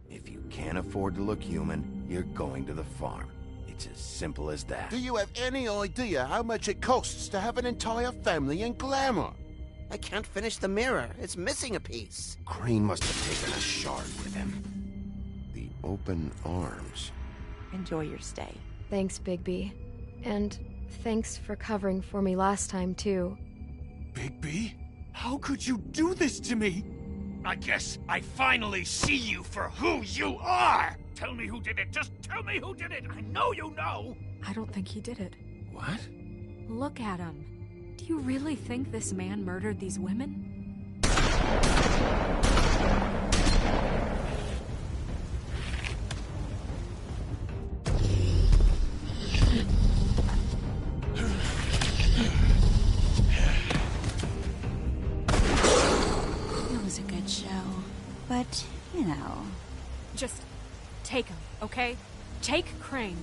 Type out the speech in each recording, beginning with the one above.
If you can't afford to look human, you're going to the farm. It's as simple as that. Do you have any idea how much it costs to have an entire family in glamour? I can't finish the mirror. It's missing a piece. Crane must have taken a shard with him. The open arms. Enjoy your stay. Thanks, Bigby. And thanks for covering for me last time, too. Bigby? How could you do this to me? I guess I finally see you for who you are! Tell me who did it! Just tell me who did it! I know you know! I don't think he did it. What? Look at him. Do you really think this man murdered these women? It was a good show. But, you know... Just take him, okay? Take Crane.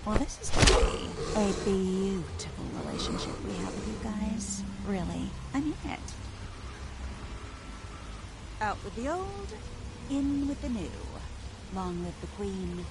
Well, this is gonna be a beautiful relationship we have with you guys. Really. I mean it. Out with the old, in with the new. Long live the Queen.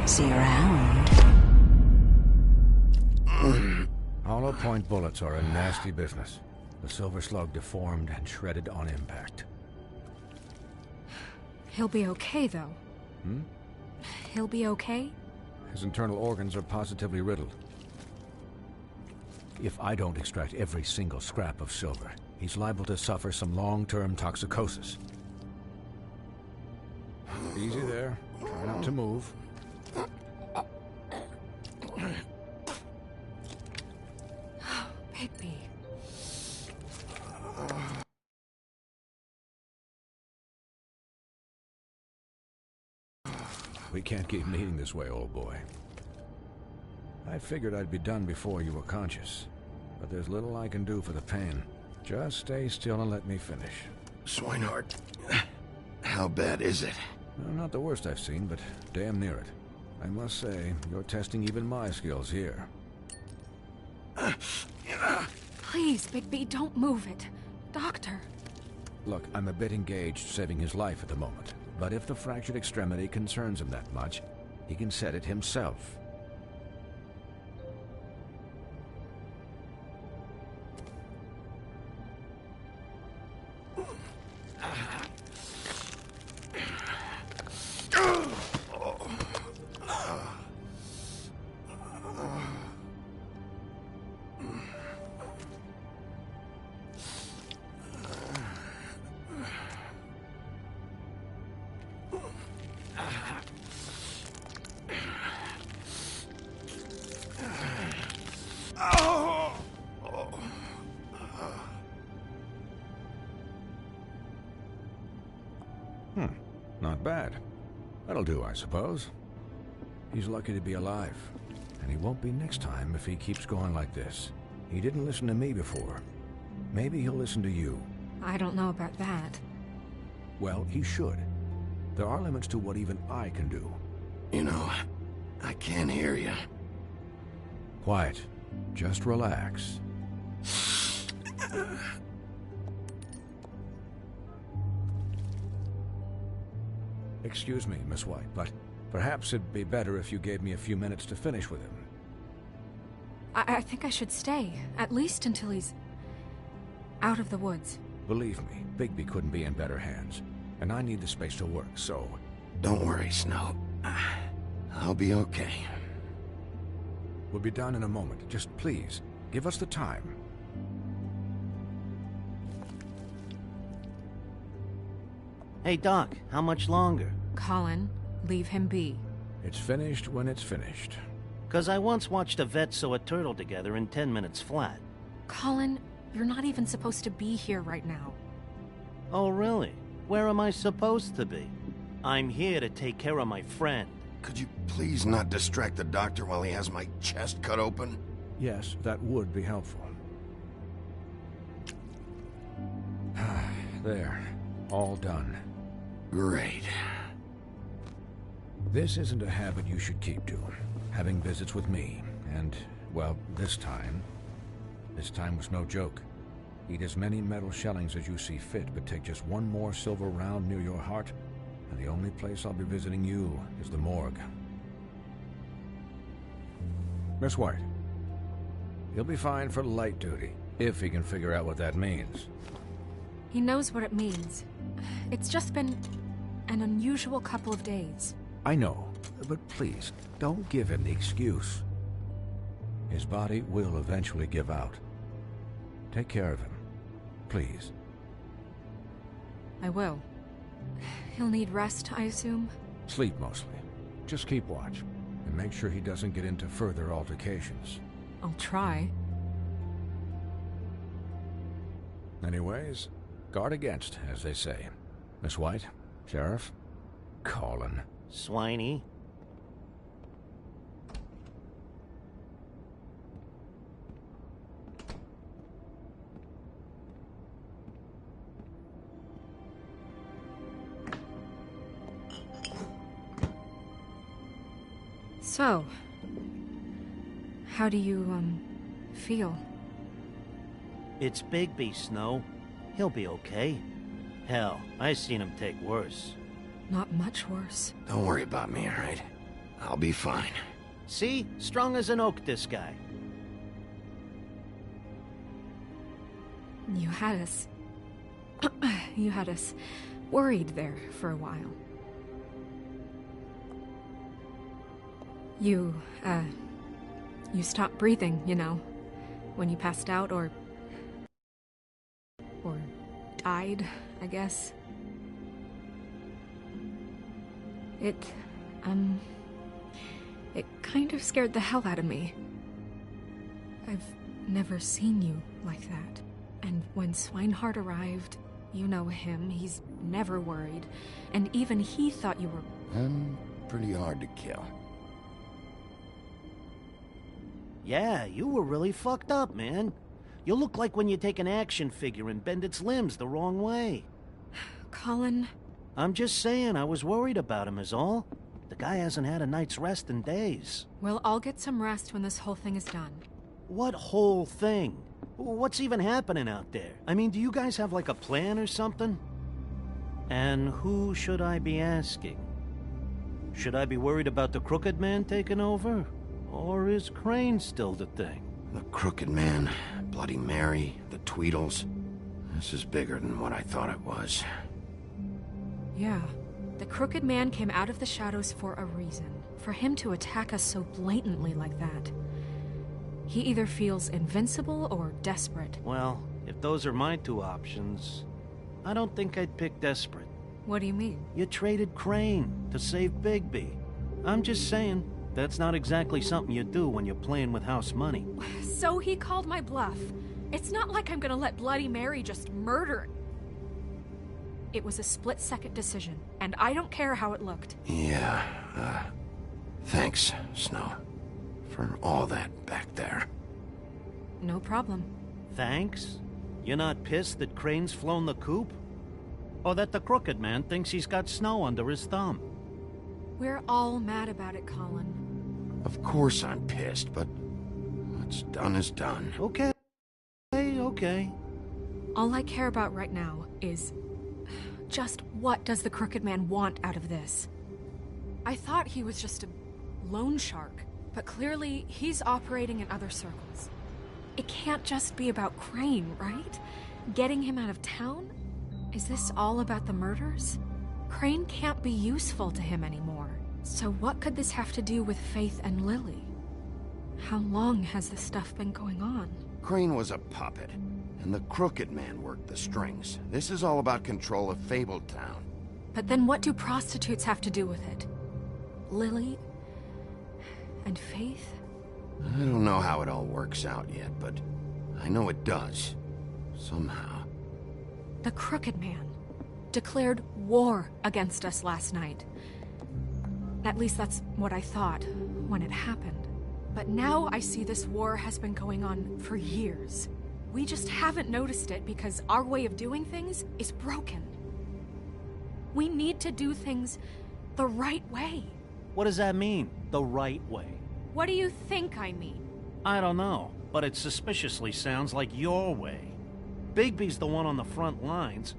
See you around. Hollow point bullets are a nasty business. The Silver Slug deformed and shredded on impact. He'll be okay, though. He'll be okay? His internal organs are positively riddled. If I don't extract every single scrap of silver, he's liable to suffer some long-term toxicosis. Easy there. Try not to move. Bigby. We can't keep meeting this way, old boy. I figured I'd be done before you were conscious, but there's little I can do for the pain. Just stay still and let me finish. Swinehart, how bad is it? Well, not the worst I've seen, but damn near it. I must say, you're testing even my skills here. Please, Bigby, don't move it. Doctor. Look, I'm a bit engaged saving his life at the moment, but if the fractured extremity concerns him that much, he can set it himself. Not bad. That'll do, I suppose. He's lucky to be alive. And he won't be next time if he keeps going like this. He didn't listen to me before. Maybe he'll listen to you. I don't know about that. Well, he should. There are limits to what even I can do. You know, I can't hear you. Quiet. Just relax. Excuse me, Miss White, but perhaps it'd be better if you gave me a few minutes to finish with him. I think I should stay, at least until he's out of the woods. Believe me, Bigby couldn't be in better hands, and I need the space to work, so... Don't worry, Snow. I'll be okay. We'll be done in a moment. Just please, give us the time. Hey, Doc, how much longer? Colin, leave him be. It's finished when it's finished. 'Cause I once watched a vet sew a turtle together in 10 minutes flat. Colin, you're not even supposed to be here right now. Oh, really? Where am I supposed to be? I'm here to take care of my friend. Could you please not distract the doctor while he has my chest cut open? Yes, that would be helpful. There. All done. Great. This isn't a habit you should keep to. Having visits with me. And, well, this time was no joke. Eat as many metal shellings as you see fit, but take just one more silver round near your heart, and the only place I'll be visiting you is the morgue. Miss White. He'll be fine for light duty, if he can figure out what that means. He knows what it means. It's just been an unusual couple of days. I know, but please, don't give him the excuse. His body will eventually give out. Take care of him, please. I will. He'll need rest, I assume? Sleep mostly. Just keep watch, and make sure he doesn't get into further altercations. I'll try. Anyways, guard against, as they say. Miss White, Sheriff, Colin. Swiney. So, how do you, feel? It's Bigby, Snow. He'll be okay. Hell, I seen him take worse. Not much worse. Don't worry about me, all right? I'll be fine. See? Strong as an oak, this guy. You had us... you had us worried there for a while. You stopped breathing, you know, when you passed out or died, I guess. It kind of scared the hell out of me. I've never seen you like that. And when Swinehart arrived, you know him, he's never worried. And even he thought you were... I'm pretty hard to kill. Yeah, you were really fucked up, man. You look like when you take an action figure and bend its limbs the wrong way. Colin... I'm just saying, I was worried about him is all. The guy hasn't had a night's rest in days. Well, I'll get some rest when this whole thing is done. What whole thing? What's even happening out there? I mean, do you guys have like a plan or something? And who should I be asking? Should I be worried about the Crooked Man taking over? Or is Crane still the thing? The Crooked Man, Bloody Mary, the Tweedles. This is bigger than what I thought it was. Yeah. The Crooked Man came out of the shadows for a reason. For him to attack us so blatantly like that. He either feels invincible or desperate. Well, if those are my two options, I don't think I'd pick desperate. What do you mean? You traded Crane to save Bigby. I'm just saying, that's not exactly something you do when you're playing with house money. So he called my bluff. It's not like I'm gonna let Bloody Mary just murder... It was a split-second decision, and I don't care how it looked. Yeah, thanks, Snow, for all that back there. No problem. Thanks? You're not pissed that Crane's flown the coop? Or that the crooked man thinks he's got Snow under his thumb? We're all mad about it, Colin. Of course I'm pissed, but what's done is done. Okay. Okay. All I care about right now is... just what does the crooked man want out of this? I thought he was just a loan shark, but clearly he's operating in other circles. It can't just be about Crane, right? Getting him out of town? Is this all about the murders? Crane can't be useful to him anymore. So what could this have to do with Faith and Lily? How long has this stuff been going on? Crane was a puppet, and the crooked man worked the strings. This is all about control of Fabletown. But then what do prostitutes have to do with it? Lily? And Faith? I don't know how it all works out yet, but I know it does. Somehow. The crooked man declared war against us last night. At least that's what I thought when it happened. But now I see this war has been going on for years. We just haven't noticed it because our way of doing things is broken. We need to do things the right way. What does that mean, the right way? What do you think I mean? I don't know, but it suspiciously sounds like your way. Bigby's the one on the front lines.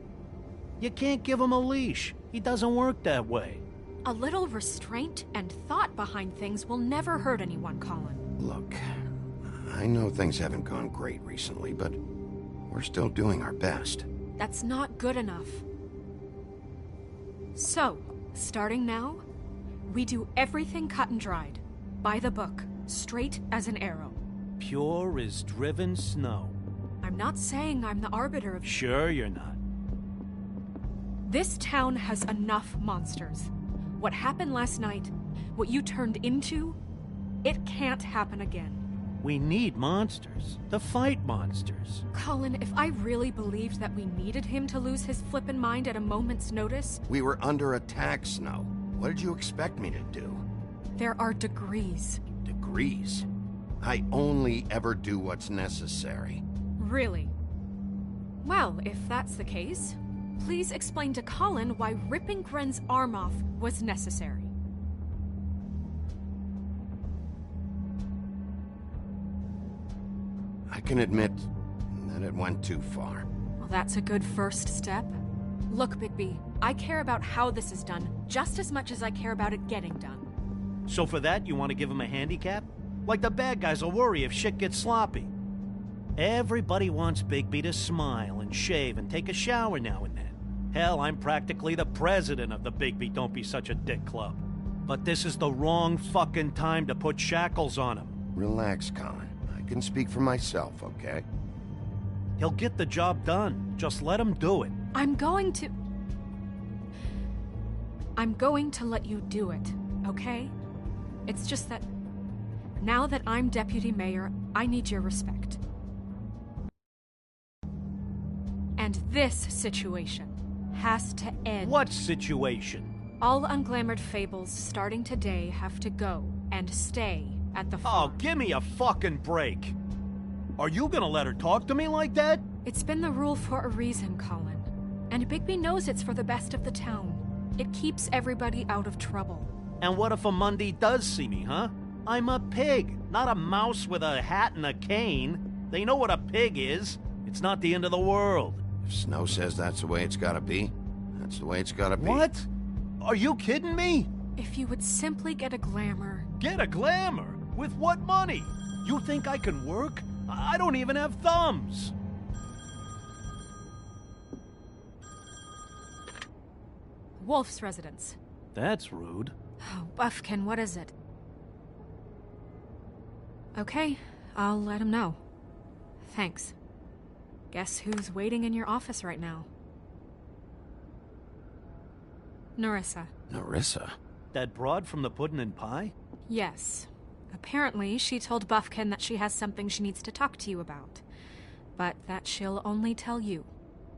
You can't give him a leash. He doesn't work that way. A little restraint and thought behind things will never hurt anyone, Colin. Look, I know things haven't gone great recently, but we're still doing our best. That's not good enough. So, starting now, we do everything cut and dried. By the book, straight as an arrow. Pure as driven snow. I'm not saying I'm the arbiter of... Sure you're not. This town has enough monsters. What happened last night, what you turned into, it can't happen again. We need monsters. To fight monsters. Colin, if I really believed that we needed him to lose his flippin' mind at a moment's notice... We were under attack, Snow. What did you expect me to do? There are degrees. Degrees? I only ever do what's necessary. Really? Well, if that's the case, please explain to Colin why ripping Gren's arm off was necessary. I can admit that it went too far. Well, that's a good first step. Look, Bigby, I care about how this is done just as much as I care about it getting done. So for that, you want to give him a handicap? Like the bad guys will worry if shit gets sloppy. Everybody wants Bigby to smile and shave and take a shower now and then. Hell, I'm practically the president of the Bigby Don't Be Such a Dick Club. But this is the wrong fucking time to put shackles on him. Relax, Colin. I can speak for myself, okay? He'll get the job done. Just let him do it. I'm going to let you do it, okay? It's just that now that I'm deputy mayor, I need your respect. And this situation has to end. What situation? All unglamored fables starting today have to go and stay at the farm. Oh, give me a fucking break. Are you gonna let her talk to me like that? It's been the rule for a reason, Colin. And Bigby knows it's for the best of the town. It keeps everybody out of trouble. And what if a Monday does see me, huh? I'm a pig, not a mouse with a hat and a cane. They know what a pig is. It's not the end of the world. If Snow says that's the way it's gotta be, that's the way it's gotta be. What? Are you kidding me? If you would simply get a glamour... Get a glamour? With what money? You think I can work? I don't even have thumbs. Wolf's residence. That's rude. Oh, Buffkin, what is it? Okay, I'll let him know. Thanks. Guess who's waiting in your office right now? Nerissa. Nerissa? That broad from the Puddin' and Pie? Yes. Apparently, she told Buffkin that she has something she needs to talk to you about. But that she'll only tell you.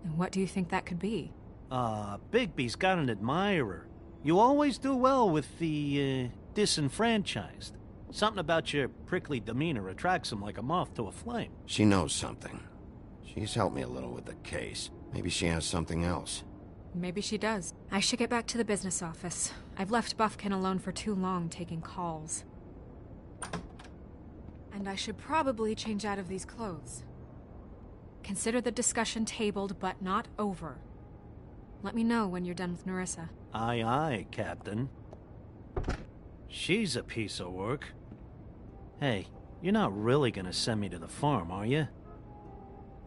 And what do you think that could be? Bigby's got an admirer. You always do well with the, disenfranchised. Something about your prickly demeanor attracts him like a moth to a flame. She knows something. She's helped me a little with the case. Maybe she has something else. Maybe she does. I should get back to the business office. I've left Buffkin alone for too long taking calls. And I should probably change out of these clothes. Consider the discussion tabled, but not over. Let me know when you're done with Nerissa. Aye, aye, Captain. She's a piece of work. Hey, you're not really gonna send me to the farm, are you?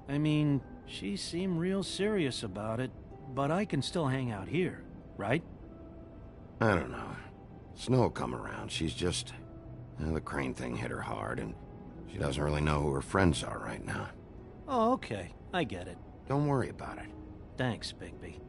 I mean, she seemed real serious about it, but I can still hang out here, right? I don't know. Snow come around. She's just... the Crane thing hit her hard, and she doesn't really know who her friends are right now. Oh, okay. I get it. Don't worry about it. Thanks, Bigby.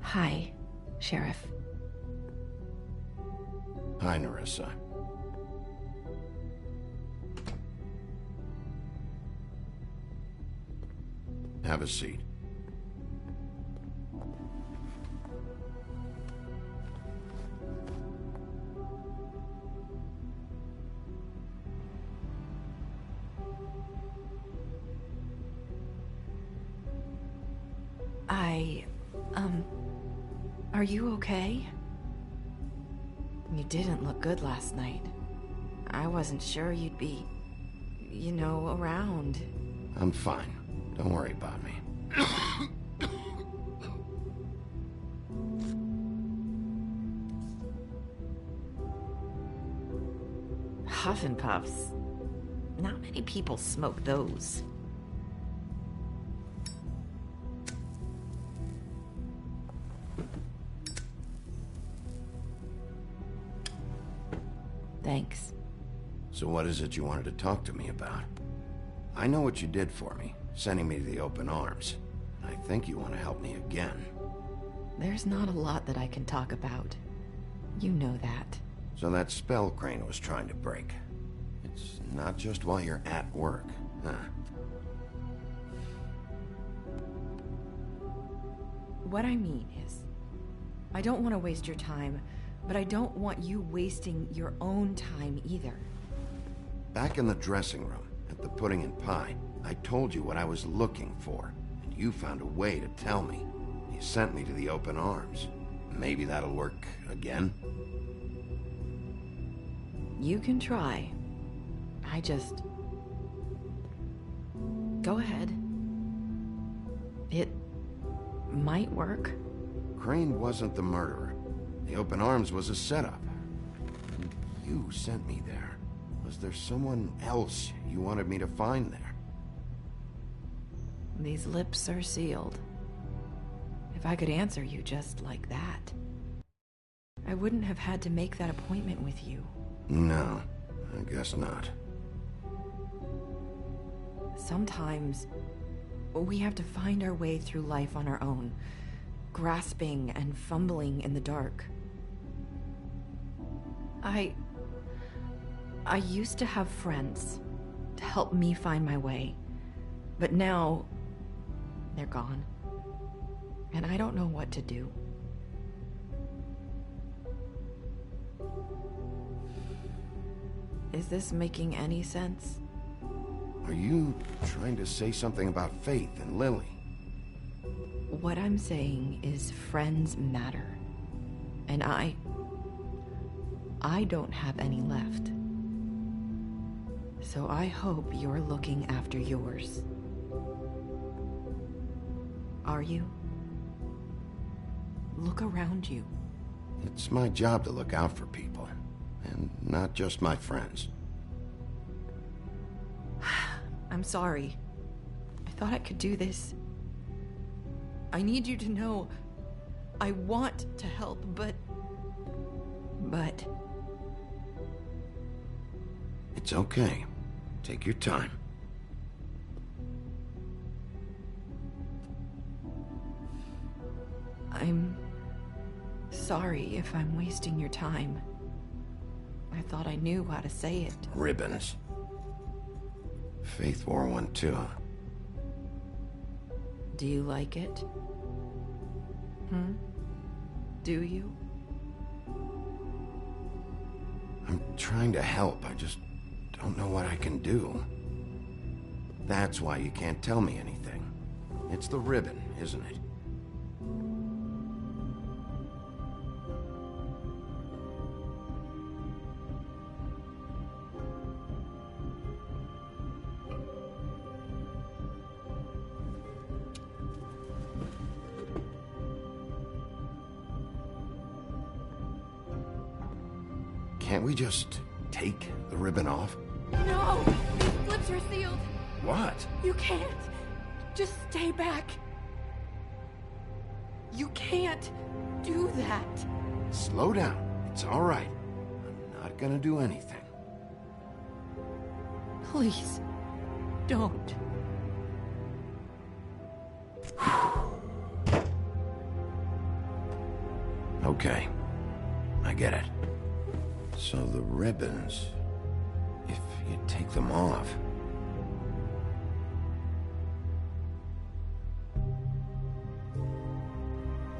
Hi, Sheriff. Hi, Nerissa. Have a seat. Are you okay? You didn't look good last night. I wasn't sure you'd be, you know, around. I'm fine. Don't worry about me. Huff and puffs. Not many people smoke those. Thanks. So what is it you wanted to talk to me about? I know what you did for me, sending me to the open arms. I think you want to help me again. There's not a lot that I can talk about. You know that. So that spell Crane was trying to break. It's not just while you're at work, huh? What I mean is, I don't want to waste your time, but I don't want you wasting your own time either. Back in the dressing room, at the pudding and pie, I told you what I was looking for, and you found a way to tell me. You sent me to the open arms. Maybe that'll work again? You can try. I just... Go ahead. It might work. Crane wasn't the murderer. The open arms was a setup. You sent me there. Was there someone else you wanted me to find there? These lips are sealed. If I could answer you just like that, I wouldn't have had to make that appointment with you. No, I guess not. Sometimes we have to find our way through life on our own, grasping and fumbling in the dark. I used to have friends to help me find my way, but now they're gone. And I don't know what to do. Is this making any sense? Are you trying to say something about Faith and Lily? What I'm saying is friends matter. And I don't have any left. So I hope you're looking after yours. Are you? Look around you. It's my job to look out for people, and not just my friends. I'm sorry. I thought I could do this. I need you to know I want to help, but... It's okay. Take your time. I'm sorry if I'm wasting your time. I thought I knew how to say it. Ribbons. Faith wore one too. Do you like it? Do you? I'm trying to help. I just don't know what I can do. That's why you can't tell me anything. It's the ribbon, isn't it? Can't we just take the ribbon off? No! These flips are sealed! What? You can't! Just stay back! You can't do that! Slow down. It's all right. I'm not gonna do anything. Please, don't. Okay. I get it. So the ribbons, if you take them off...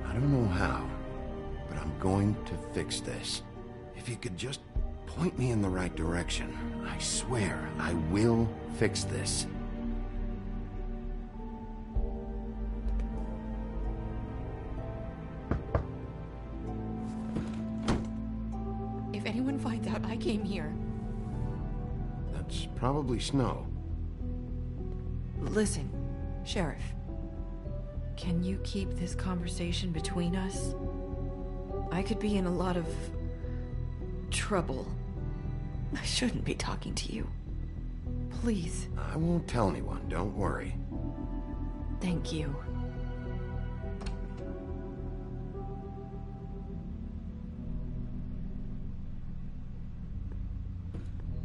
I don't know how, but I'm going to fix this. If you could just point me in the right direction, I swear I will fix this. If anyone finds out I came here... That's probably snow. Listen, Sheriff. Can you keep this conversation between us? I could be in a lot of... trouble. I shouldn't be talking to you. Please. I won't tell anyone, don't worry. Thank you.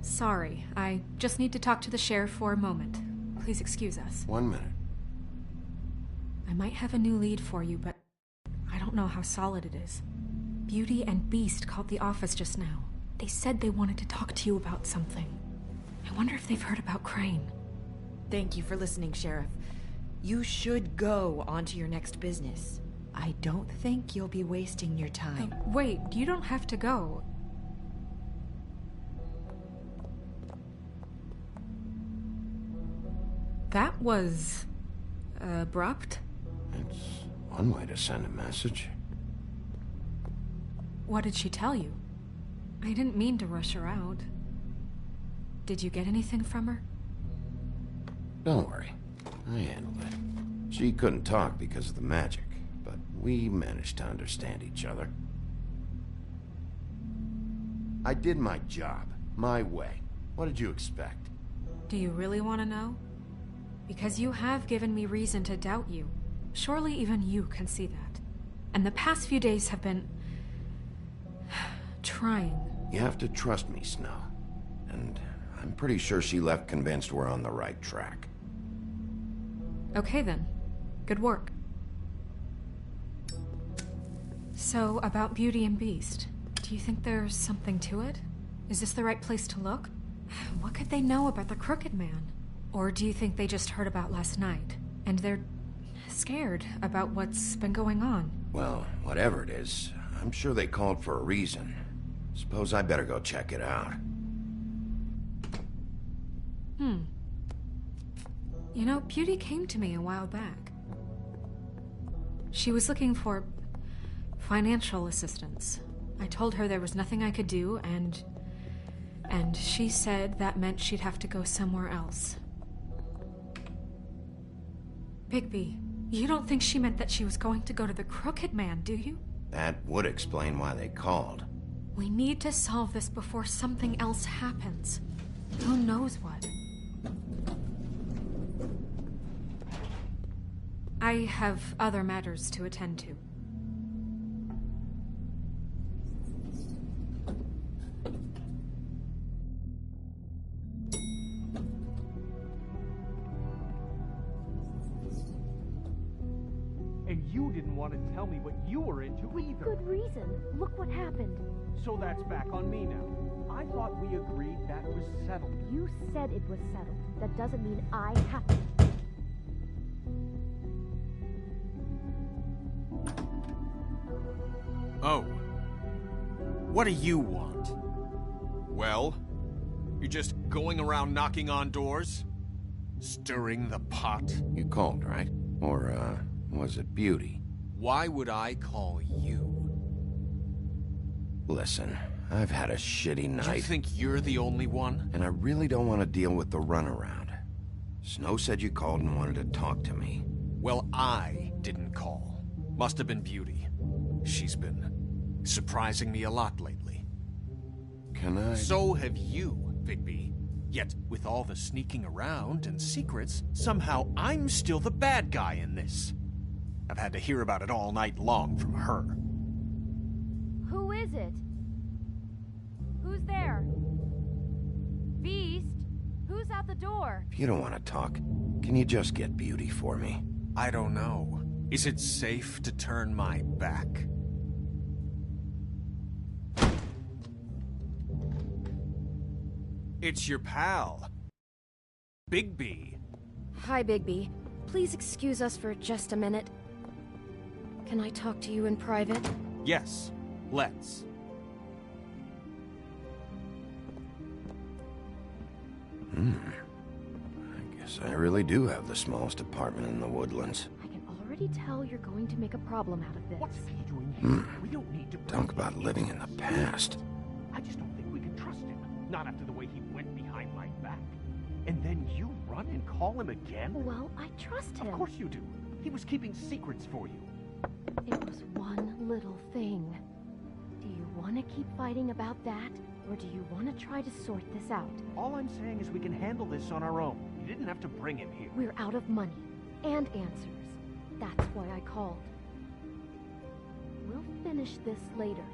Sorry, I just need to talk to the sheriff for a moment. Please excuse us. 1 minute. I might have a new lead for you, but I don't know how solid it is. Beauty and Beast called the office just now. They said they wanted to talk to you about something. I wonder if they've heard about Crane. Thank you for listening, Sheriff. You should go on to your next business. I don't think you'll be wasting your time. Wait, you don't have to go. That was... abrupt? It's one way to send a message. What did she tell you? I didn't mean to rush her out. Did you get anything from her? Don't worry. I handled it. She couldn't talk because of the magic, but we managed to understand each other. I did my job, my way. What did you expect? Do you really want to know? Because you have given me reason to doubt you. Surely even you can see that. And the past few days have been... trying. You have to trust me, Snow. And I'm pretty sure she left convinced we're on the right track. Okay then. Good work. So, about Beauty and Beast, do you think there's something to it? Is this the right place to look? What could they know about the Crooked Man? Or do you think they just heard about last night, and they're scared about what's been going on. Well, whatever it is, I'm sure they called for a reason. Suppose I better go check it out. You know, Beauty came to me a while back. She was looking for financial assistance. I told her there was nothing I could do, and she said that meant she'd have to go somewhere else. Bigby, you don't think she meant that she was going to go to the Crooked Man, do you? That would explain why they called. We need to solve this before something else happens. Who knows what? I have other matters to attend to. And you didn't want to tell me what you were into either. Good reason. Look what happened. So that's back on me now. I thought we agreed that was settled. You said it was settled. That doesn't mean I have to. Oh. What do you want? Well, you're just going around knocking on doors? Stirring the pot? You called, right? Or, was it Beauty? Why would I call you? Listen, I've had a shitty night. You think you're the only one? And I really don't want to deal with the runaround. Snow said you called and wanted to talk to me. Well, I didn't call. Must have been Beauty. She's been surprising me a lot lately. Can I? So have you, Bigby. Yet, with all the sneaking around and secrets, somehow I'm still the bad guy in this. I've had to hear about it all night long from her. Who is it? Who's there? Beast? Who's at the door? If you don't want to talk, can you just get Beauty for me? I don't know. Is it safe to turn my back? It's your pal, Bigby. Hi, Bigby. Please excuse us for just a minute. Can I talk to you in private? Yes, let's. I guess I really do have the smallest apartment in the Woodlands. I can already tell you're going to make a problem out of this. What's he doing here? We don't need to... Talk about living in the past. I just don't think we can trust him. Not after the way he went behind my back. And then you run and call him again? Well, I trust him. Of course you do. He was keeping secrets for you. It was one little thing. Do you want to keep fighting about that? Or do you want to try to sort this out? All I'm saying is we can handle this on our own. You didn't have to bring him here. We're out of money. And answers. That's why I called. We'll finish this later.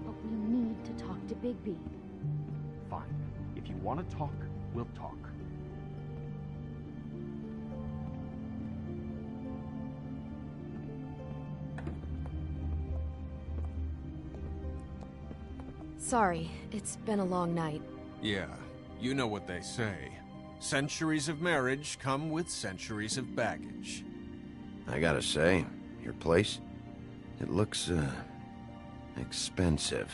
But we need to talk to Bigby. Fine. If you want to talk, we'll talk. Sorry, it's been a long night. Yeah, you know what they say. Centuries of marriage come with centuries of baggage. I gotta say, your place, it looks, expensive.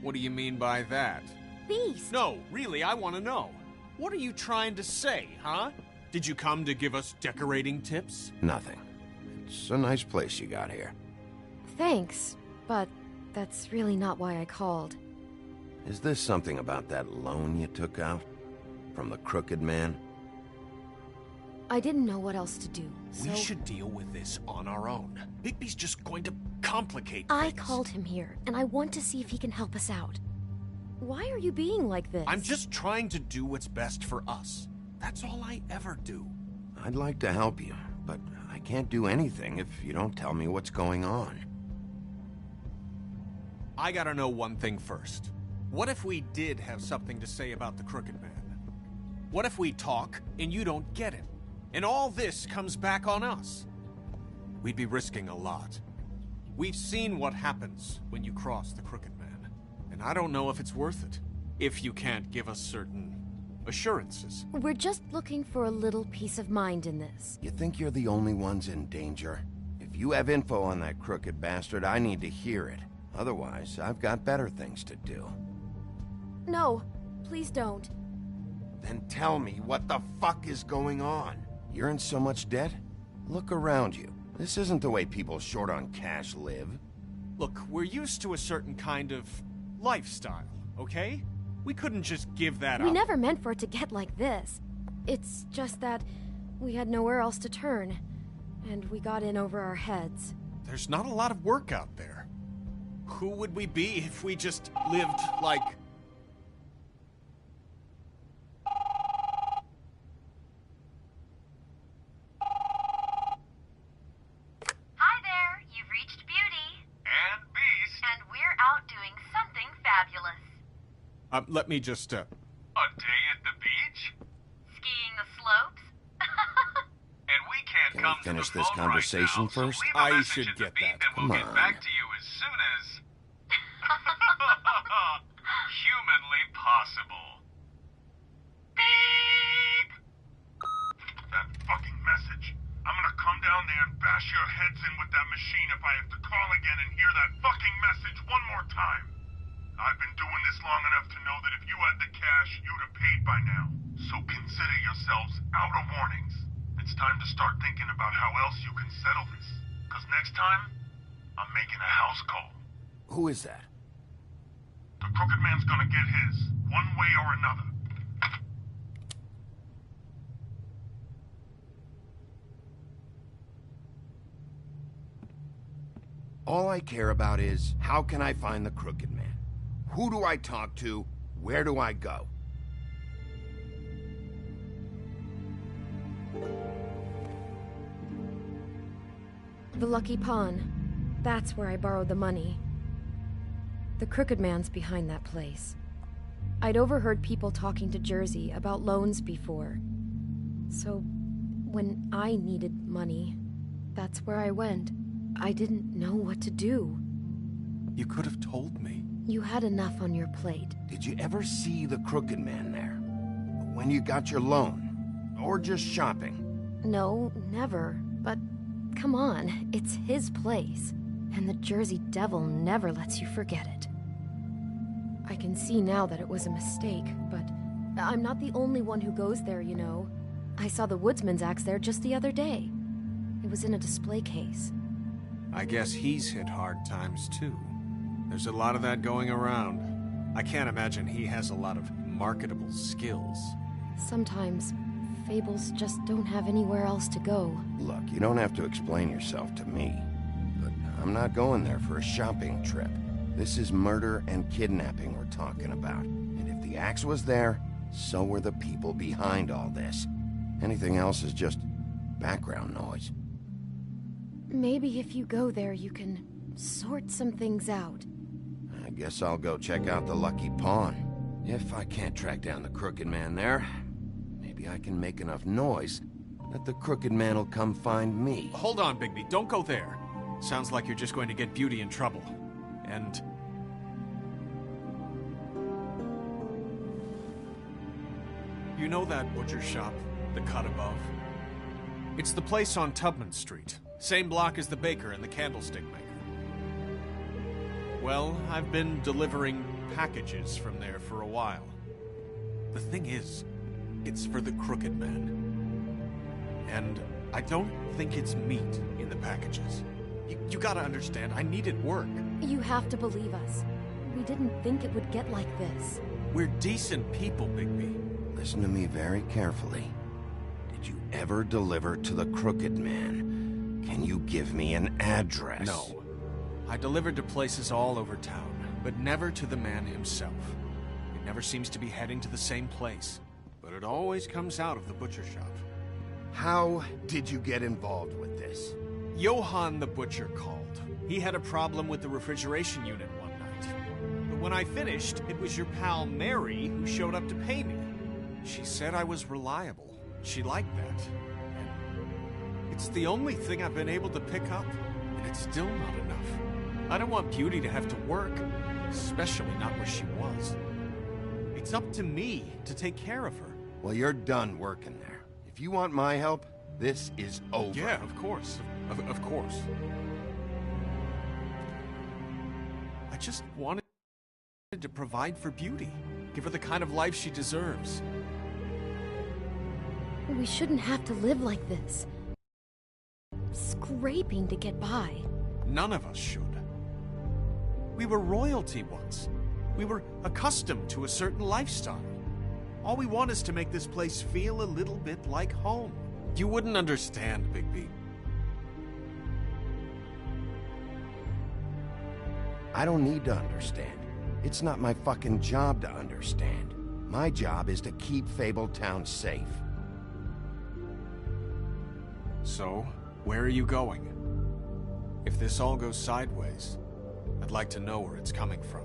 What do you mean by that? Beast! No, really, I want to know. What are you trying to say, huh? Did you come to give us decorating tips? Nothing. It's a nice place you got here. Thanks, but that's really not why I called. Is this something about that loan you took out? From the Crooked Man? I didn't know what else to do, so... We should deal with this on our own. Bigby's just going to complicate things. I called him here, and I want to see if he can help us out. Why are you being like this? I'm just trying to do what's best for us. That's all I ever do. I'd like to help you, but I can't do anything if you don't tell me what's going on. I gotta know one thing first. What if we did have something to say about the Crooked Man? What if we talk and you don't get him? And all this comes back on us? We'd be risking a lot. We've seen what happens when you cross the Crooked Man. And I don't know if it's worth it. If you can't give us certain assurances. We're just looking for a little peace of mind in this. You think you're the only ones in danger? If you have info on that crooked bastard, I need to hear it. Otherwise, I've got better things to do. No, please don't. Then tell me what the fuck is going on? You're in so much debt? Look around you. This isn't the way people short on cash live. Look, we're used to a certain kind of lifestyle, okay? We couldn't just give that up. We never meant for it to get like this. It's just that we had nowhere else to turn, and we got in over our heads. There's not a lot of work out there. Who would we be if we just lived like... Hi there, you've reached Beauty. And Beast. And we're out doing something fabulous. let me just, A day at the beach? Skiing the slopes? And we can't Can we finish this conversation first? I should get that. Come on. Back to you as soon as... humanly possible. Beep! That fucking message. I'm gonna come down there and bash your heads in with that machine if I have to call again and hear that fucking message one more time. I've been doing this long enough to know that if you had the cash, you'd have paid by now. So consider yourselves out of warnings. It's time to start thinking about how else you can settle this. Because next time, I'm making a house call. Who is that? The Crooked Man's gonna get his, one way or another. All I care about is, how can I find the Crooked Man? Who do I talk to? Where do I go? The Lucky Pawn. That's where I borrowed the money. The Crooked Man's behind that place. I'd overheard people talking to Jersey about loans before. So, when I needed money, that's where I went. I didn't know what to do. You could have told me. You had enough on your plate. Did you ever see the Crooked Man there? When you got your loan? Or just shopping? No, never. But come on, it's his place. And the Jersey Devil never lets you forget it. I can see now that it was a mistake, but I'm not the only one who goes there, you know. I saw the Woodsman's axe there just the other day. It was in a display case. I guess he's hit hard times too. There's a lot of that going around. I can't imagine he has a lot of marketable skills. Sometimes, fables just don't have anywhere else to go. Look, you don't have to explain yourself to me. But I'm not going there for a shopping trip. This is murder and kidnapping we're talking about. And if the axe was there, so were the people behind all this. Anything else is just background noise. Maybe if you go there, you can sort some things out. I guess I'll go check out the Lucky Pawn. If I can't track down the Crooked Man there, maybe I can make enough noise that the Crooked Man will come find me. Hold on, Bigby. Don't go there. Sounds like you're just going to get Beauty in trouble. And... you know that butcher shop, the cut above? It's the place on Tubman Street. Same block as the baker and the candlestick maker. Well, I've been delivering packages from there for a while. The thing is, it's for the Crooked Man. And I don't think it's meat in the packages. You gotta understand, I needed work. You have to believe us. We didn't think it would get like this. We're decent people, Bigby. Listen to me very carefully. Did you ever deliver to the Crooked Man? Can you give me an address? No. I delivered to places all over town, but never to the man himself. It never seems to be heading to the same place, but it always comes out of the butcher shop. How did you get involved with this? Johann the butcher called. He had a problem with the refrigeration unit one night. But when I finished, it was your pal Mary who showed up to pay me. She said I was reliable. She liked that. And it's the only thing I've been able to pick up, and it's still not enough. I don't want Beauty to have to work, especially not where she was. It's up to me to take care of her. Well, you're done working there. If you want my help, this is over. Yeah, of course. Of course. I just wanted to provide for Beauty. Give her the kind of life she deserves. We shouldn't have to live like this. Scraping to get by. None of us should. We were royalty once. We were accustomed to a certain lifestyle. All we want is to make this place feel a little bit like home. You wouldn't understand, Bigby. I don't need to understand. It's not my fucking job to understand. My job is to keep Fabletown safe. So, where are you going? If this all goes sideways, I'd like to know where it's coming from.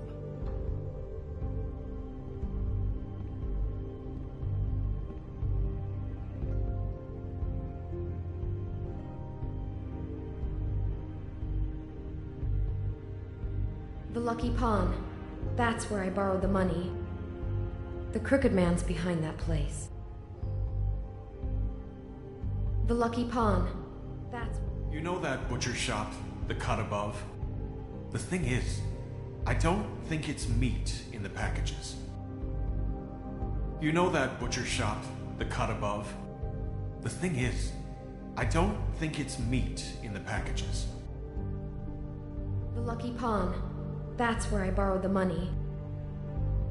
The Lucky Pawn. That's where I borrowed the money. The Crooked Man's behind that place. The Lucky Pawn. That's... You know that butcher shop, the cut above? The thing is, I don't think it's meat in the packages. You know that butcher shop, the cut above? The thing is, I don't think it's meat in the packages. The Lucky Pawn. That's where I borrowed the money.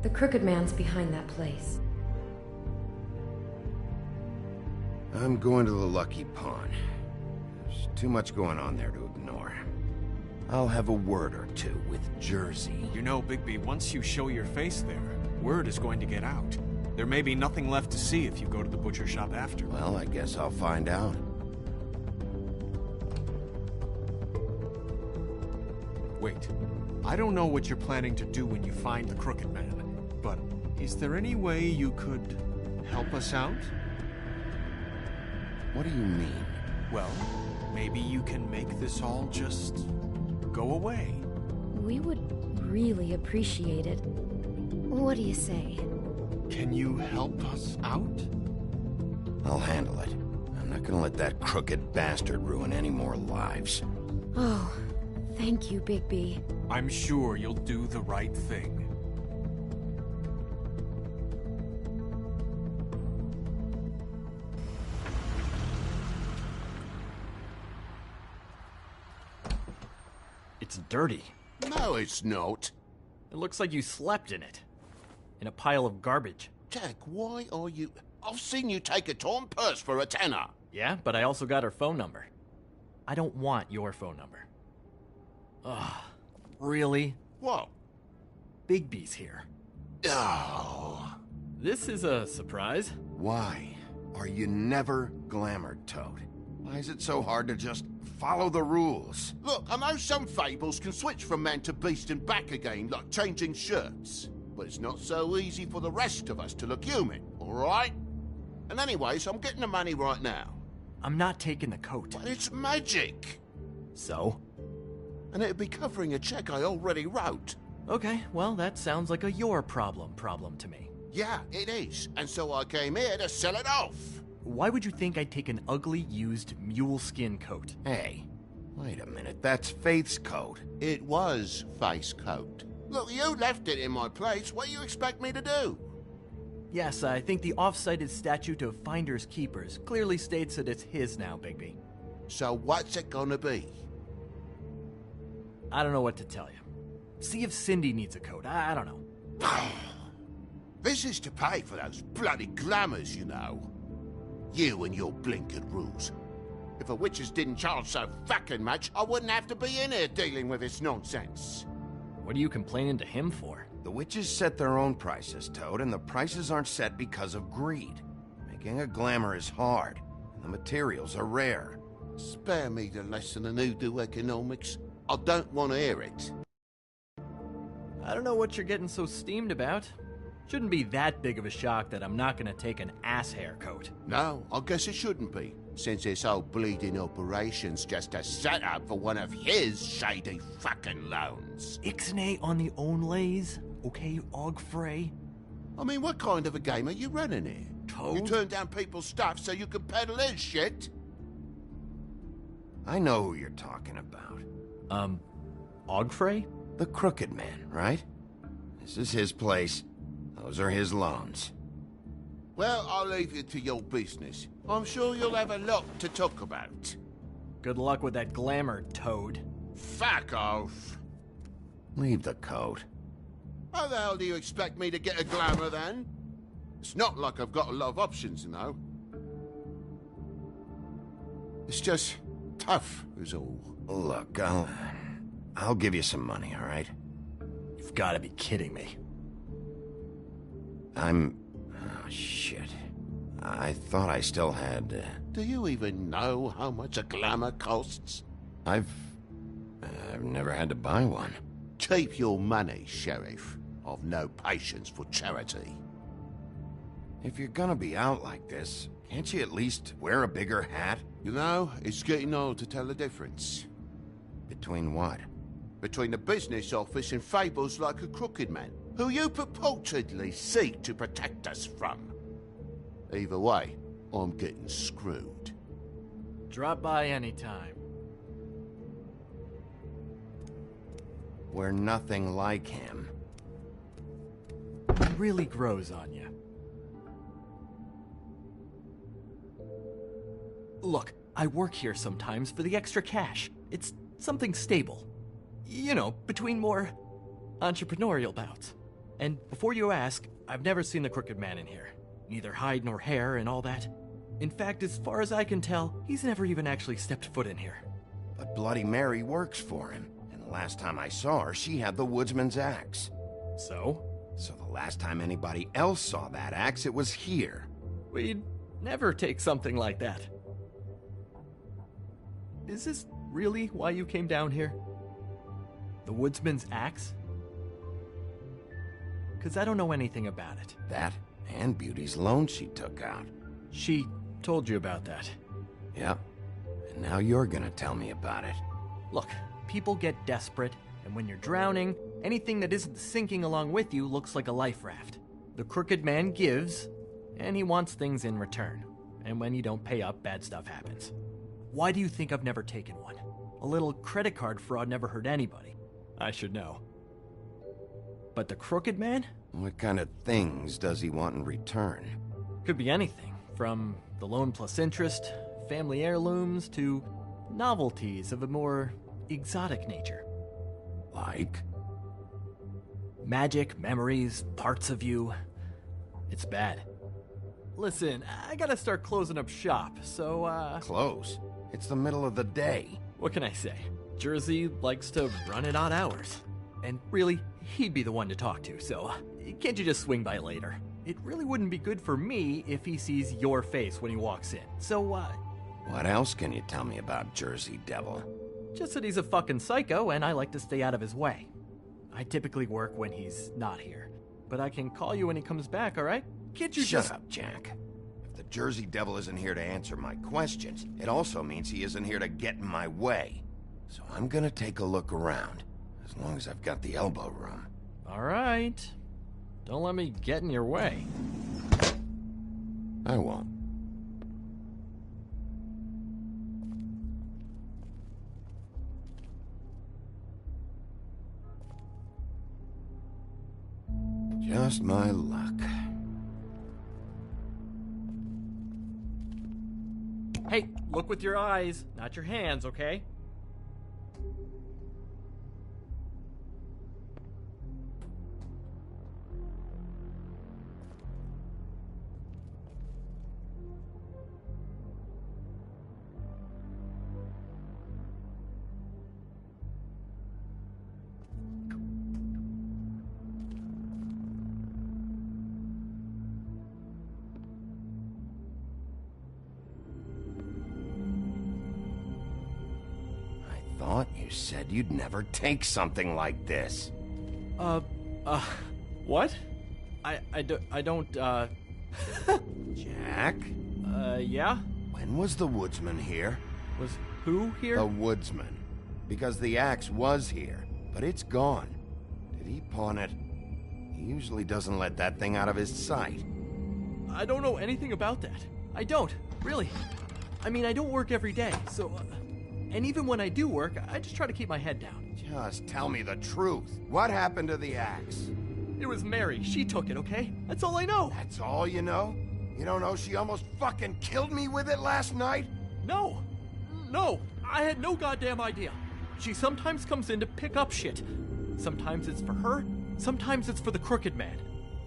The Crooked Man's behind that place. I'm going to the Lucky Pawn. There's too much going on there to ignore. I'll have a word or two with Jersey. You know, Bigby, once you show your face there, word is going to get out. There may be nothing left to see if you go to the butcher shop after. Well, I guess I'll find out. Wait. I don't know what you're planning to do when you find the Crooked Man, but is there any way you could help us out? What do you mean? Well, maybe you can make this all just go away. We would really appreciate it. What do you say? Can you help us out? I'll handle it. I'm not gonna let that crooked bastard ruin any more lives. Oh, thank you, Bigby. I'm sure you'll do the right thing. It's dirty. No, it's not. It looks like you slept in it. In a pile of garbage. Jack, why are you... I've seen you take a torn purse for a tenner. Yeah, but I also got her phone number. I don't want your phone number. Ugh. Really? What? Bigby's here. Oh. This is a surprise. Why are you never glamored, Toad? Why is it so hard to just follow the rules? Look, I know some fables can switch from man to beast and back again, like changing shirts. But it's not so easy for the rest of us to look human, alright? And anyways, I'm getting the money right now. I'm not taking the coat. But it's magic! So? And it'd be covering a check I already wrote. Okay, well, that sounds like a your problem to me. Yeah, it is. And so I came here to sell it off. Why would you think I'd take an ugly, used mule skin coat? Hey, wait a minute, that's Faith's coat. It was Faith's coat. Look, you left it in my place. What do you expect me to do? Yes, I think the off-cited statute of Finders Keepers clearly states that it's his now, Bigby. So what's it gonna be? I don't know what to tell you. See if Cindy needs a coat. I don't know. This is to pay for those bloody glamours, you know. You and your blinkered rules. If the witches didn't charge so fucking much, I wouldn't have to be in here dealing with this nonsense. What are you complaining to him for? The witches set their own prices, Toad, and the prices aren't set because of greed. Making a glamour is hard, and the materials are rare. Spare me the lesson in hoodoo economics. I don't want to hear it. I don't know what you're getting so steamed about. Shouldn't be that big of a shock that I'm not gonna take an ass hair coat. No, I guess it shouldn't be, since this whole bleeding operation's just a setup for one of his shady fucking loans. Ixnay on the own lays, okay, Og Frey? I mean, what kind of a game are you running here? You turn down people's stuff so you can peddle his shit? I know who you're talking about. Ogfrey? The Crooked Man, right? This is his place. Those are his loans. Well, I'll leave you to your business. I'm sure you'll have a lot to talk about. Good luck with that glamour, Toad. Fuck off. Leave the coat. How the hell do you expect me to get a glamour, then? It's not like I've got a lot of options, you know. It's just tough, is all. Look, I'll give you some money, all right? You've got to be kidding me. Oh, shit. I thought I still had... Do you even know how much a glamour costs? I've never had to buy one. Keep your money, Sheriff. I've no patience for charity. If you're gonna be out like this, can't you at least wear a bigger hat? You know, it's getting old to tell the difference. Between what? Between the business office and fables like a Crooked Man, who you purportedly seek to protect us from. Either way, I'm getting screwed. Drop by anytime. We're nothing like him. It really grows on you. Look, I work here sometimes for the extra cash. It's something stable. You know, between more entrepreneurial bouts. And before you ask, I've never seen the Crooked Man in here. Neither hide nor hair and all that. In fact, as far as I can tell, he's never even actually stepped foot in here. But Bloody Mary works for him. And the last time I saw her, she had the woodsman's axe. So? So the last time anybody else saw that axe, it was here. We'd never take something like that. Is this really why you came down here? The woodsman's axe? Because I don't know anything about it. That and Beauty's loan she took out. She told you about that. Yep. And now you're gonna tell me about it. Look, people get desperate, and when you're drowning, anything that isn't sinking along with you looks like a life raft. The Crooked Man gives, and he wants things in return. And when you don't pay up, bad stuff happens. Why do you think I've never taken one? A little credit card fraud never hurt anybody. I should know. But the Crooked Man? What kind of things does he want in return? Could be anything, from the loan plus interest, family heirlooms, to novelties of a more exotic nature. Like? Magic, memories, parts of you. It's bad. Listen, I gotta start closing up shop, so, Close? It's the middle of the day. What can I say? Jersey likes to run at odd hours. And really, he'd be the one to talk to, so can't you just swing by later? It really wouldn't be good for me if he sees your face when he walks in, so, What else can you tell me about Jersey Devil? Just that he's a fucking psycho and I like to stay out of his way. I typically work when he's not here, but I can call you when he comes back, alright? Can't you Shut up, Jack. If the Jersey Devil isn't here to answer my questions, it also means he isn't here to get in my way. So I'm gonna take a look around, as long as I've got the elbow room. Alright. Don't let me get in your way. I won't. Just my luck. Hey, look with your eyes, not your hands, okay? Thought you said you'd never take something like this. What? I don't, Jack? Yeah? When was the woodsman here? Was who here? The woodsman. Because the axe was here, but it's gone. Did he pawn it? He usually doesn't let that thing out of his sight. I don't know anything about that. I don't, really. I mean, I don't work every day, so... and even when I do work, I just try to keep my head down. Just tell me the truth. What happened to the axe? It was Mary. She took it, okay? That's all I know. That's all you know? You don't know she almost fucking killed me with it last night? No. No. I had no goddamn idea. She sometimes comes in to pick up shit. Sometimes it's for her, sometimes it's for the Crooked Man.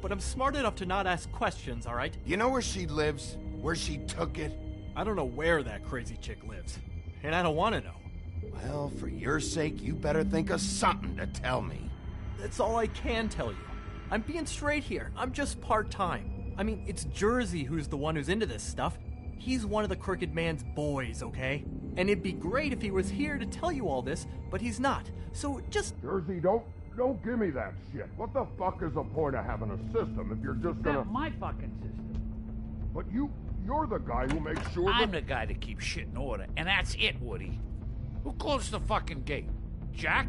But I'm smart enough to not ask questions, all right? You know where she lives? Where she took it? I don't know where that crazy chick lives. And I don't want to know. Well, for your sake, you better think of something to tell me. That's all I can tell you. I'm being straight here. I'm just part-time. I mean, it's Jersey who's the one who's into this stuff. He's one of the Crooked Man's boys, okay? And it'd be great if he was here to tell you all this, but he's not. So just... Jersey, don't give me that shit. What the fuck is the point of having a system if you're just gonna... Not my fucking system. But you're the guy who makes sure I'm the guy that keeps shit in order, and that's it, Woody. Who closed the fucking gate? Jack?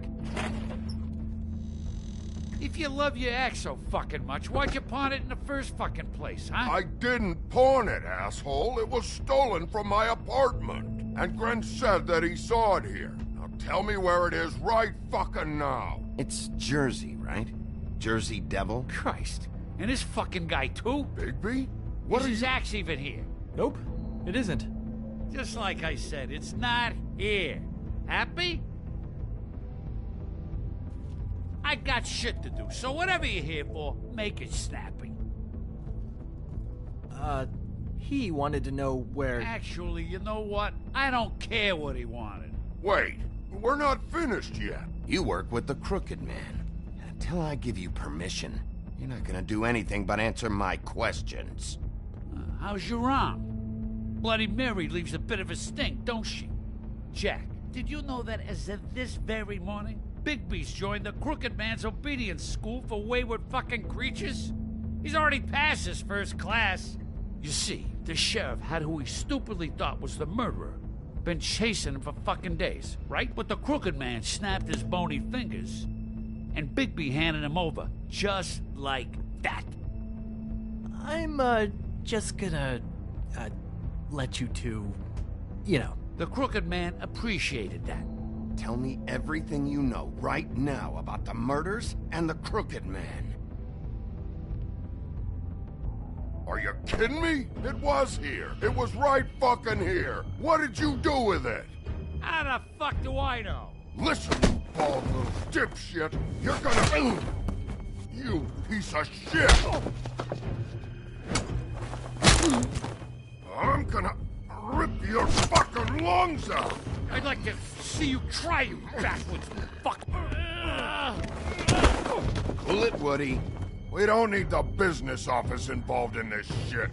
If you love your ex so fucking much, why'd you pawn it in the first fucking place, huh? I didn't pawn it, asshole. It was stolen from my apartment. And Gren said that he saw it here. Now tell me where it is right fucking now. It's Jersey, right? Jersey Devil? Christ. And this fucking guy, too? Bigby? Is his axe even here? Nope, it isn't. Just like I said, it's not here. Happy? I got shit to do, so whatever you're here for, make it snappy. He wanted to know where... Actually, you know what? I don't care what he wanted. Wait, we're not finished yet. You work with the Crooked Man. And until I give you permission, you're not gonna do anything but answer my questions. How's your arm? Bloody Mary leaves a bit of a stink, don't she? Jack, did you know that as of this very morning, Bigby's joined the Crooked Man's obedience school for wayward fucking creatures? He's already passed his first class. You see, the sheriff had who he stupidly thought was the murderer. Been chasing him for fucking days, right? But the Crooked Man snapped his bony fingers, and Bigby handed him over, just like that. I'm, just gonna, let you two, you know. The Crooked Man appreciated that. Tell me everything you know right now about the murders and the Crooked Man. Are you kidding me? It was here. It was right fucking here. What did you do with it? How the fuck do I know? Listen, you bald little dipshit. You're gonna... You piece of shit! I'm gonna rip your fucking lungs out! I'd like to see you try, you backwards fuck! Cool it, Woody. We don't need the business office involved in this shit.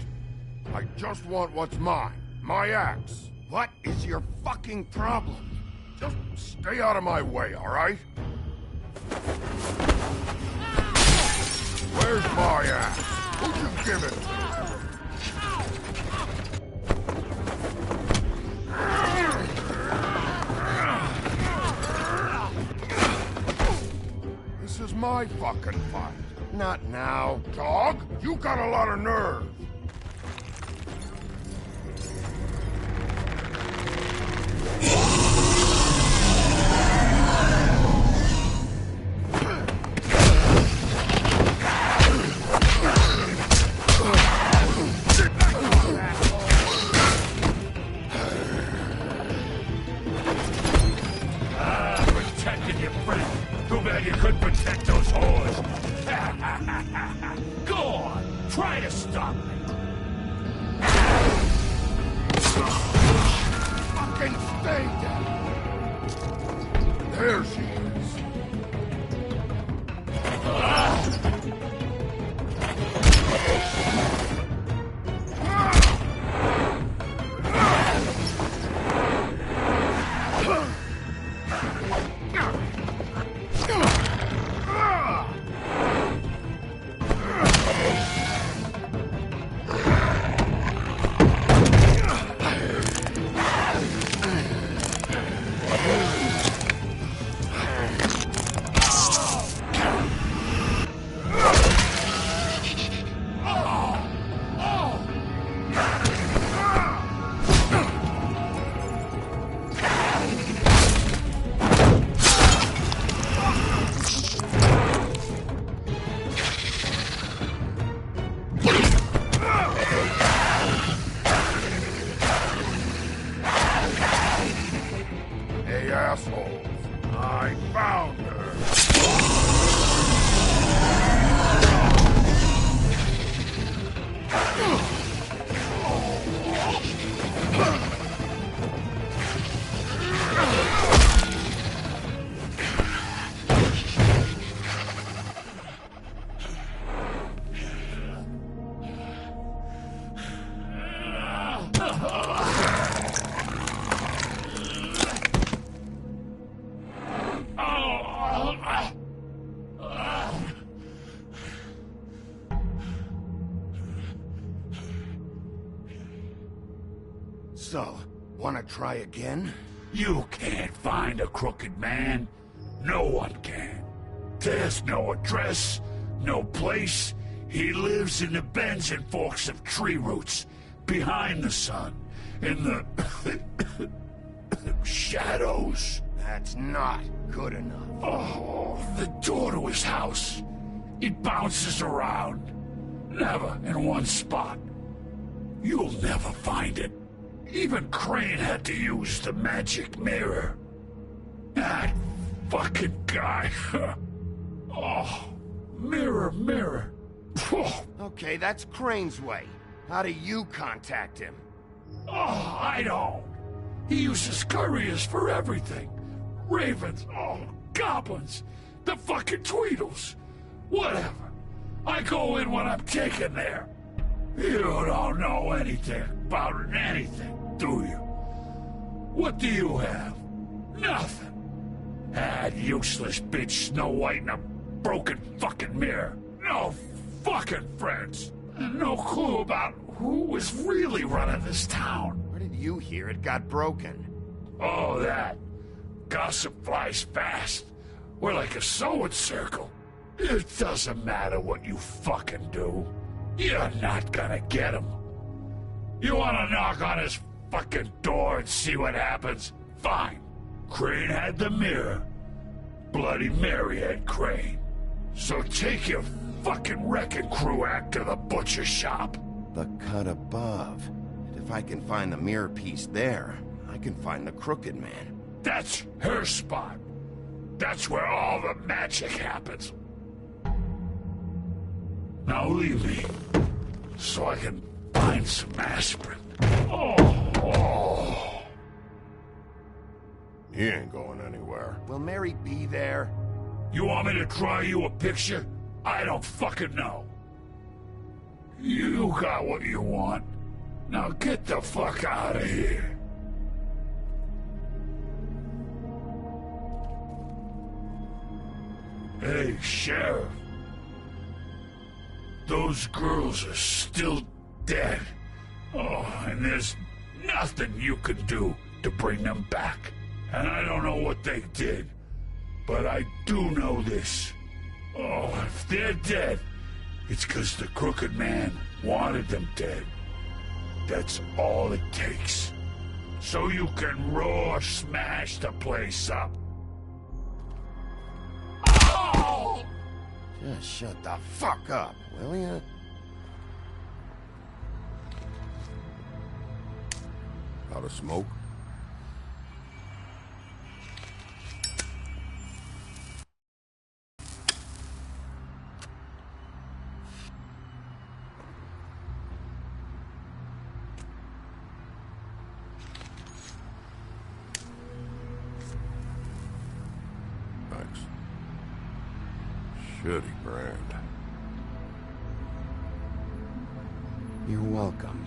I just want what's mine. My axe. What is your fucking problem? Just stay out of my way, all right? Where's my axe? Who'd you give it to? This is my fucking fight. Not now. Dog, you got a lot of nerve. Protected your friend. Too bad you couldn't protect those whores. Go on, try to stop me. Fucking stay down. There she is. assholes! I found her! So, wanna try again? You can't find a crooked man. No one can. There's no address, no place. He lives in the bends and forks of tree roots, behind the sun, in the shadows. That's not good enough. Oh, the door to his house. It bounces around, never in one spot. You'll never find it. Even Crane had to use the magic mirror. That fucking guy. Oh, mirror, mirror. Oh. Okay, that's Crane's way. How do you contact him? Oh, I don't. He uses couriers for everything. Ravens, goblins, the fucking Tweedles. Whatever. I go in when I'm taken there. You don't know anything about anything, do you? What do you have? Nothing. That useless bitch Snow White and a broken fucking mirror. No fucking friends. And no clue about who was really running this town. Where did you hear it got broken? Oh, that. Gossip flies fast. We're like a sewing circle. It doesn't matter what you fucking do. You're not gonna get him. You wanna knock on his fucking door and see what happens? Fine. Crane had the mirror. Bloody Mary had Crane. So take your fucking wrecking crew act to the butcher shop. The cut above. And if I can find the mirror piece there, I can find the Crooked Man. That's her spot. That's where all the magic happens. Now leave me, so I can find some aspirin. Oh. He ain't going anywhere. Will Mary be there? You want me to draw you a picture? I don't fucking know. You got what you want. Now get the fuck out of here. Hey, Sheriff. Those girls are still dead. Oh, and there's nothing you can do to bring them back. And I don't know what they did, but I do know this. Oh, if they're dead, it's because the Crooked Man wanted them dead. That's all it takes. So you can roar smash the place up. Oh! Just shut the fuck up, will ya? Out of smoke? Thanks. Shitty brand. You're welcome.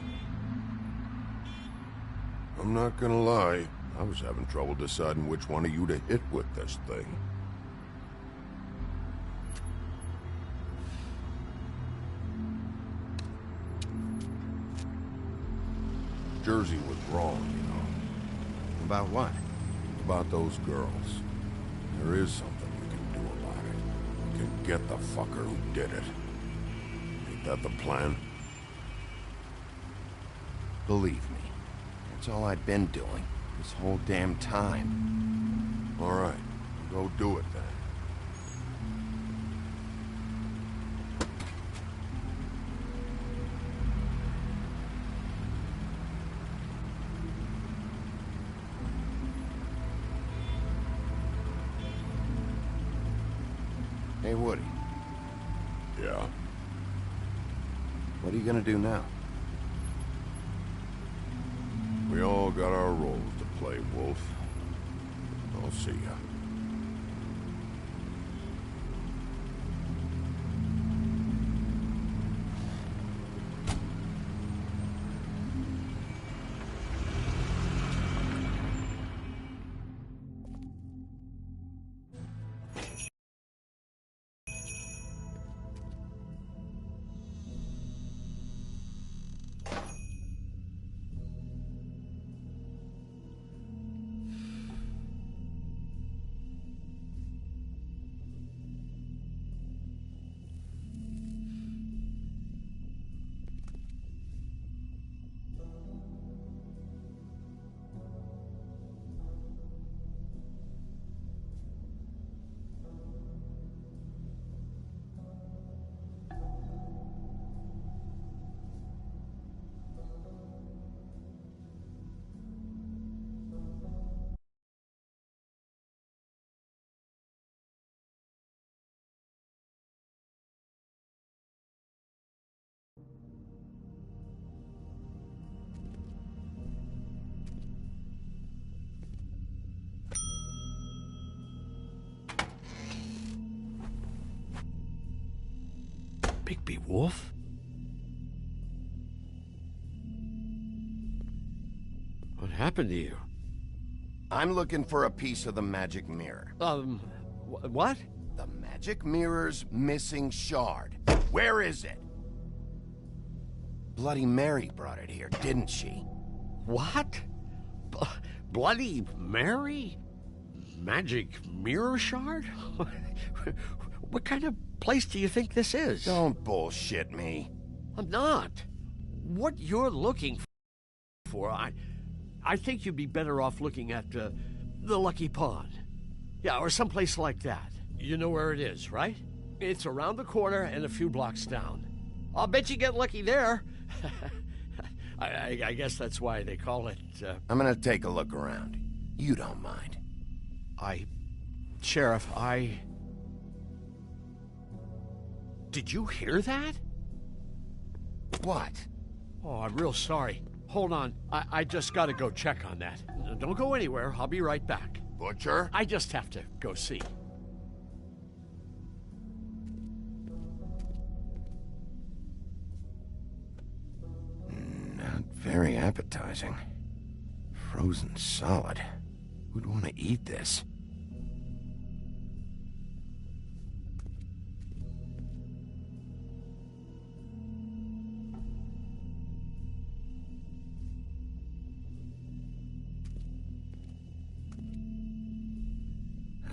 I'm not gonna lie, I was having trouble deciding which one of you to hit with this thing. Jersey was wrong, you know. About what? About those girls. There is something we can do about it. We can get the fucker who did it. Ain't that the plan? Believe me, that's all I've been doing this whole damn time. All right, go do it then. Hey, Woody. Yeah? What are you gonna do now? We all got our roles to play, Wolf. I'll see ya. Bigby Wolf? What happened to you? I'm looking for a piece of the magic mirror. What? The magic mirror's missing shard. Where is it? Bloody Mary brought it here, didn't she? What? Bloody Mary? Magic mirror shard? What kind of place do you think this is? Don't bullshit me. I'm not. What you're looking for, I think you'd be better off looking at the Lucky Pond. Yeah, or someplace like that. You know where it is, right? It's around the corner and a few blocks down. I'll bet you get lucky there. I guess that's why they call it... I'm gonna take a look around. You don't mind. Sheriff, Did you hear that? What? Oh, I'm real sorry. Hold on. I just gotta go check on that. Don't go anywhere. I'll be right back. Butcher? I just have to go see. Not very appetizing. Frozen solid. Who'd want to eat this?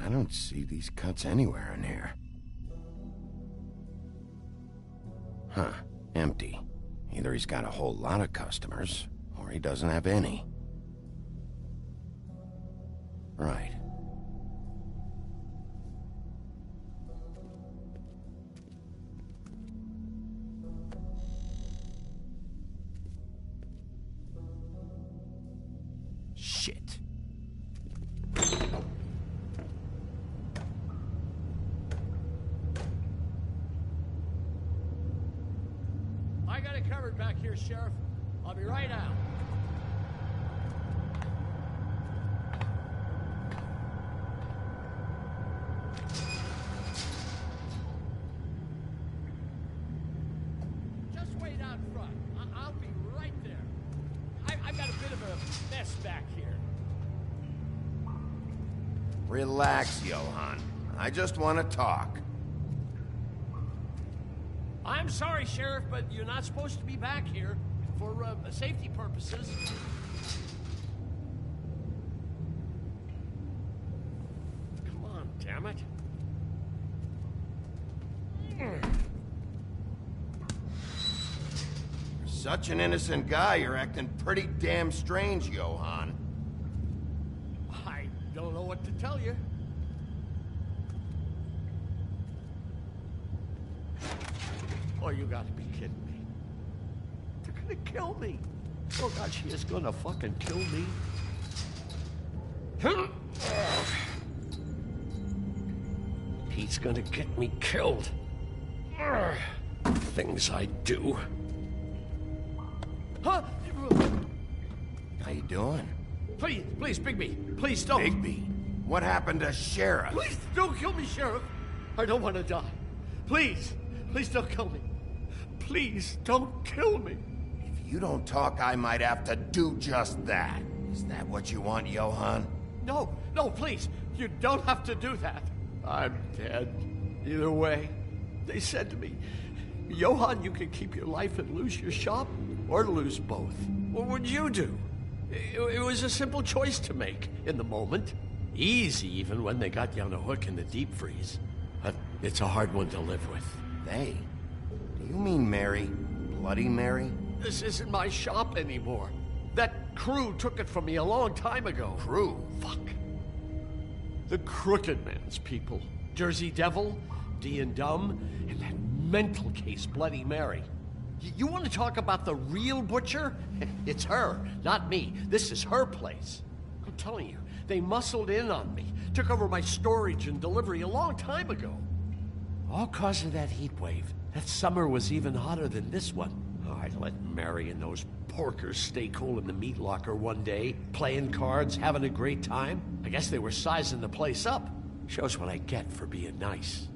I don't see these cuts anywhere in here. Huh, empty. Either he's got a whole lot of customers, or he doesn't have any. Right. Shit. I got it covered back here, Sheriff. I'll be right out. Just wait out front. I'll be right there. I've got a bit of a mess back here. Relax, Johann. I just want to talk. I'm sorry, Sheriff, but you're not supposed to be back here for safety purposes. Come on, damn it. You're such an innocent guy, you're acting pretty damn strange, Johann. I don't know what to tell you. Oh, you gotta be kidding me. They're gonna kill me. Oh, God, she is gonna fucking kill me. Piece he's gonna get me killed. Ugh. Things I do. Huh? How you doing? Please, please, Bigby. Please don't. Bigby? What happened to Sheriff? Please don't kill me, Sheriff. I don't want to die. Please, please don't kill me. Please don't kill me. If you don't talk, I might have to do just that. Is that what you want, Johann? No, no, please. You don't have to do that. I'm dead. Either way. They said to me, Johann, you can keep your life and lose your shop, or lose both. What would you do? It was a simple choice to make in the moment. Easy, even when they got you on a hook in the deep freeze. But it's a hard one to live with. They? Do you mean Mary? Bloody Mary? This isn't my shop anymore. That crew took it from me a long time ago. Crew? Fuck. The Crooked Man's people. Jersey Devil, D and Dumb, and that mental case, Bloody Mary. You want to talk about the real butcher? It's her, not me. This is her place. I'm telling you, they muscled in on me, took over my storage and delivery a long time ago. All cause of that heat wave. That summer was even hotter than this one. Oh, I let Mary and those porkers stay cool in the meat locker one day, playing cards, having a great time. I guess they were sizing the place up. Shows what I get for being nice.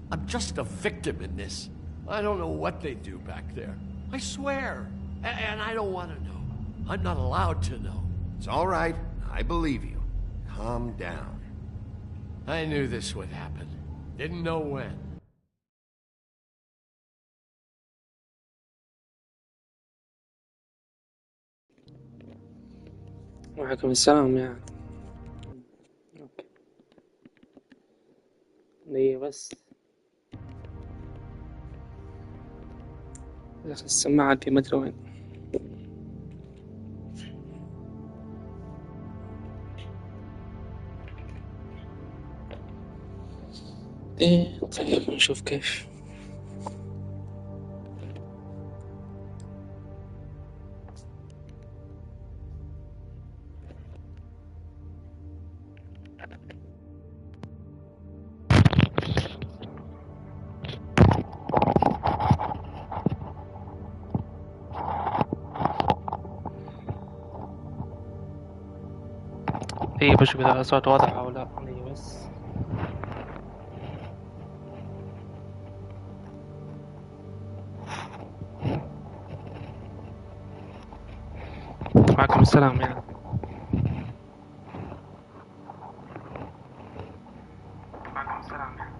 I'm just a victim in this. I don't know what they do back there. I swear. And I don't want to know. I'm not allowed to know. It's all right. I believe you. Calm down. I knew this would happen. Didn't know when. وعليكم السلام يعني. اوكي دقيقة بس. السماعة دي ما ادري وين. طيب نشوف كيف. ايه بشوف اذا الصوت واضح او لا. ايه بس. وعليكم السلام يعني. وعليكم السلام يعني.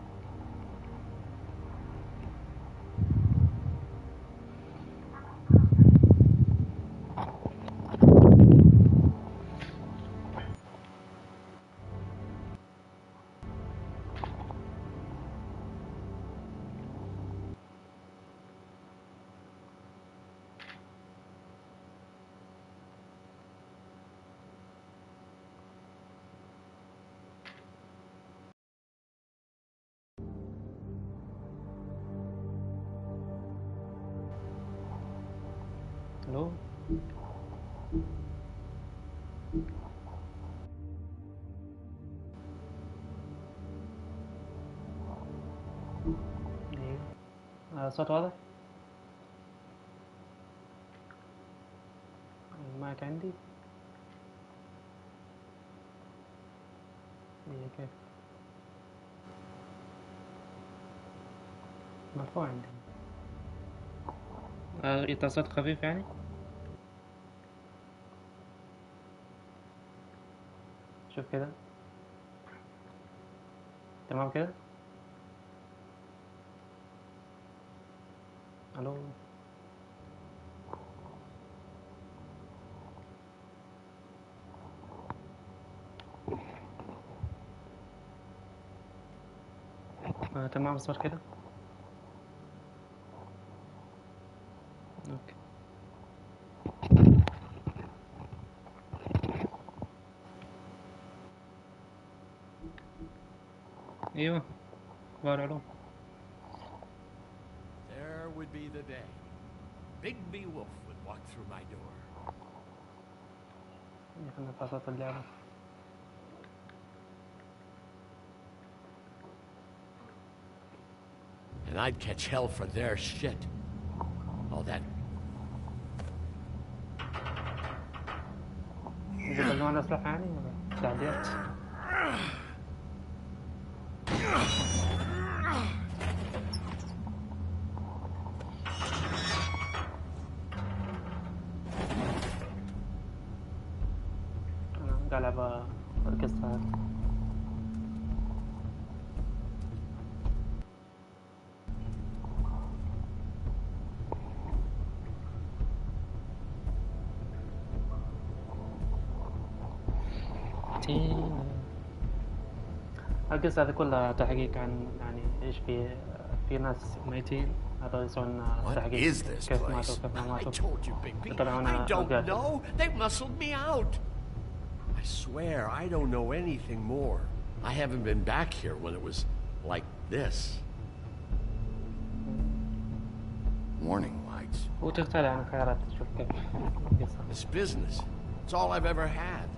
الو. ايه الصوت واضح. المايك عندي. ايه كيف مرفوع عندي. صوت خفيف يعني. شوف كده تمام كده. الو. تمام صار كده. اوكي. ايوه اخبار علوم. There would be the day. Bigby Wolf would walk through my door. خلينا نرفع صوت اللعبة. and I'd catch hell for their shit. All that. يجيب أسلحة يعني ولا تعديات؟ أنا قاعد ألعب القصة هذه. القصة هذه كلها تحقيق عن يعني ايش في ناس ميتين هذول يسوون تحقيق كيف ماتوا كيف ما ماتوا. I don't know. They muscled me out. I swear I don't know anything more. I haven't been back here when it was like this. Warning lights. وتختلع عن خيارات تشوف كيف القصة. This business. It's all I've ever had.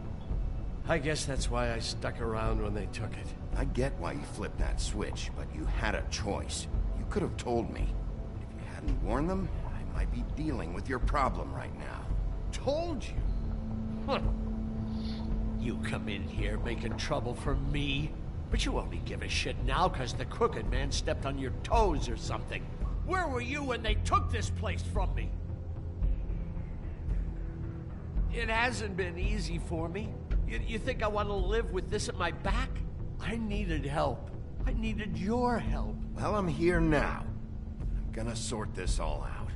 I guess that's why I stuck around when they took it. I get why you flipped that switch, but you had a choice. You could have told me. If you hadn't warned them, I might be dealing with your problem right now. Told you? Huh. You come in here making trouble for me, but you only give a shit now because the crooked man stepped on your toes or something. Where were you when they took this place from me? It hasn't been easy for me. You think I want to live with this at my back? I needed help. I needed your help. Well, I'm here now. I'm gonna sort this all out.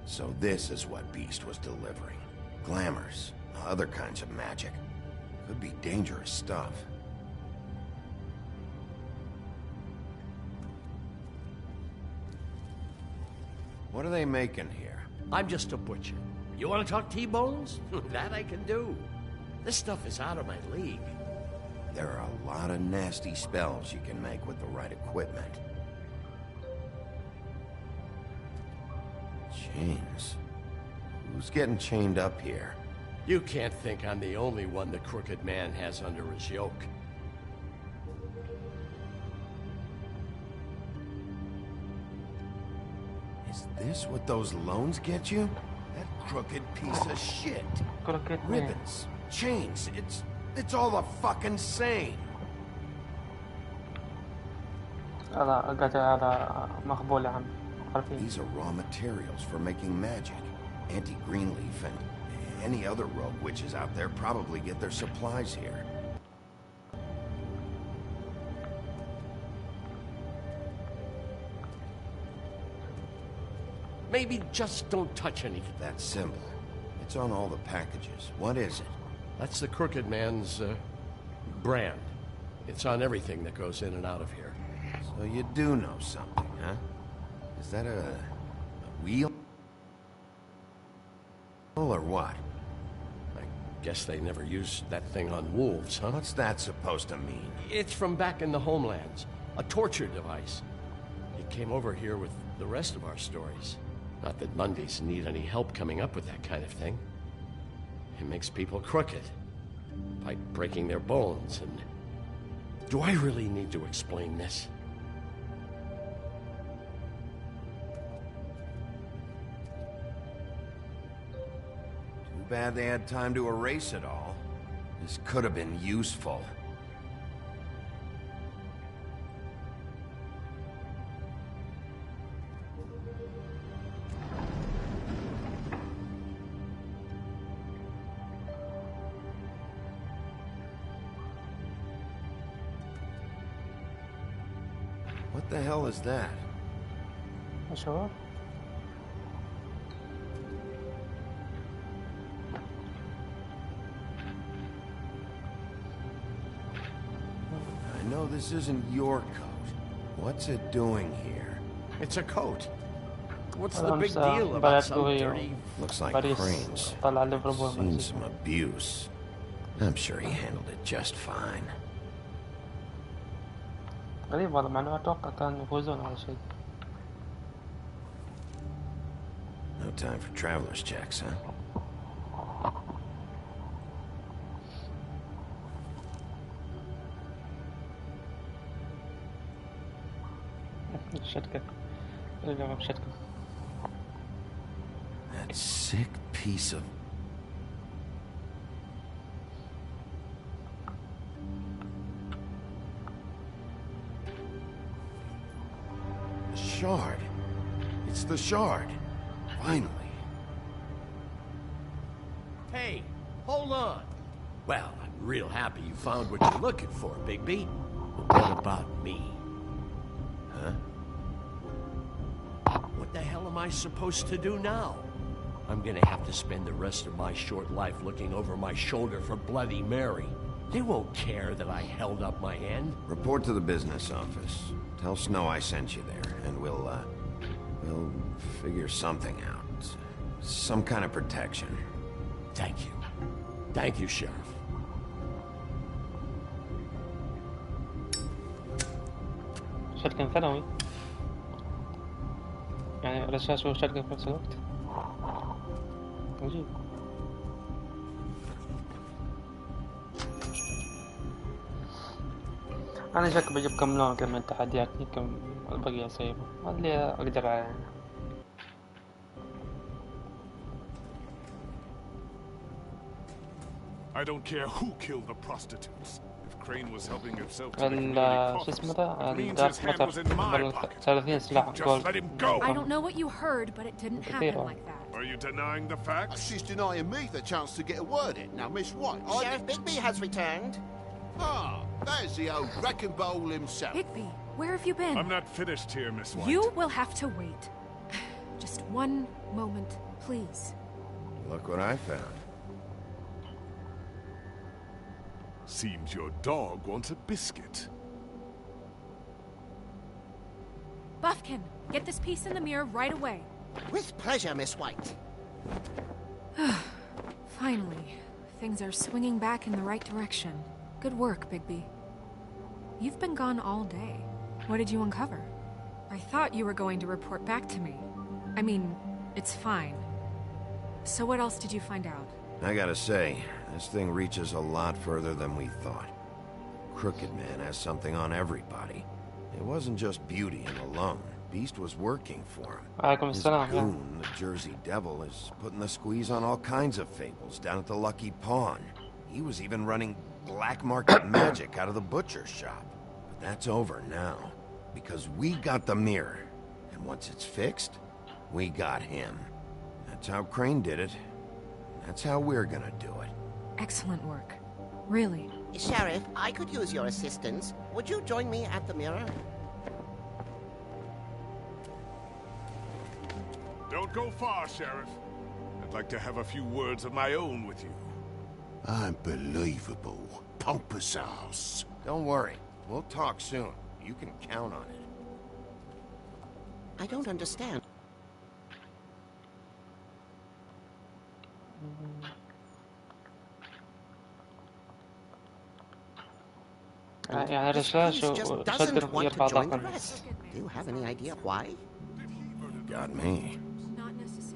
So this is what Beast was delivering. Glamours, other kinds of magic. Could be dangerous stuff. What are they making here? I'm just a butcher. You want to talk T-bones? That I can do. This stuff is out of my league. There are a lot of nasty spells you can make with the right equipment. Chains. Who's getting chained up here? You can't think I'm the only one the crooked man has under his yoke. Is this what those loans get you? That crooked piece of shit. Ribbons, chains, it's all the fucking same. These are raw materials for making magic. Auntie Greenleaf and any other rogue witches out there probably get their supplies here. Maybe just don't touch anything. That symbol. It's on all the packages. What is it? That's the crooked man's brand. It's on everything that goes in and out of here. So you do know something, huh? Is that a wheel? Or what? I guess they never used that thing on wolves, huh? What's that supposed to mean? It's from back in the homelands. A torture device. It came over here with the rest of our stories. Not that Mondays need any help coming up with that kind of thing. It makes people crooked. By breaking their bones and... Do I really need to explain this? Too bad they had time to erase it all. This could have been useful. What the hell is that? Sure. I know this isn't your coat. What's it doing here? It's a coat. What's the big deal about some dirty... Looks like Crane's seen some abuse. I'm sure he handled it just fine. غريب والله، مع انه اتوقع كان يفوزون على شيء. No time for traveler's checks, huh? That sick piece of... The shard. It's the shard. Finally. Hey, hold on. Well, I'm real happy you found what you're looking for, Bigby. But what about me? Huh? What the hell am I supposed to do now? I'm gonna have to spend the rest of my short life looking over my shoulder for Bloody Mary. They won't care that I held up my end. Report to the business office. Tell Snow I sent you there, and we'll figure something out. Some kind of protection. Thank you. Thank you, Sheriff. شركة ثانوي يعني رشاش وشركة في نفس الوقت عجيب. أنا شك بجيب كم نوع كم من تحديات كم البقية سايبه اللي أقدر عليه. I don't care who killed the prostitutes. If Crane was helping himself to the شو community اسمه coffers, ده it means دارك his hand مطر was in my قبل pocket. 30 سلاح Just جولد. let him go. I don't know what you heard, but it didn't happen like that. Are you denying the facts? She's denying me the chance to get a word in. Now, Miss White, Sheriff Bigby has returned. Ah, there's the old wrecking bowl himself. Bigby, where have you been? I'm not finished here, Miss White. You will have to wait. Just one moment, please. Look what I found. Seems your dog wants a biscuit. Buffkin, get this piece in the mirror right away. With pleasure, Miss White. Finally, things are swinging back in the right direction. Good work, Bigby. You've been gone all day. What did you uncover? I thought you were going to report back to me. I mean, it's fine. So what else did you find out? I gotta say, this thing reaches a lot further than we thought. Crooked Man has something on everybody. It wasn't just Beauty and alone. Beast was working for him. His goon, the Jersey Devil, is putting the squeeze on all kinds of fables down at the Lucky Pawn. He was even running black market magic out of the butcher shop. But that's over now, because we got the mirror. And once it's fixed, we got him. That's how Crane did it. That's how we're gonna do it. Excellent work. Really. Sheriff, I could use your assistance. Would you join me at the mirror? Don't go far, Sheriff. I'd like to have a few words of my own with you. Unbelievable. Pompous ass. Don't worry. We'll talk soon. You can count on it. I don't understand. يعني رشاش وشدر يرفع ضغطا. Do you have any idea why? Got me.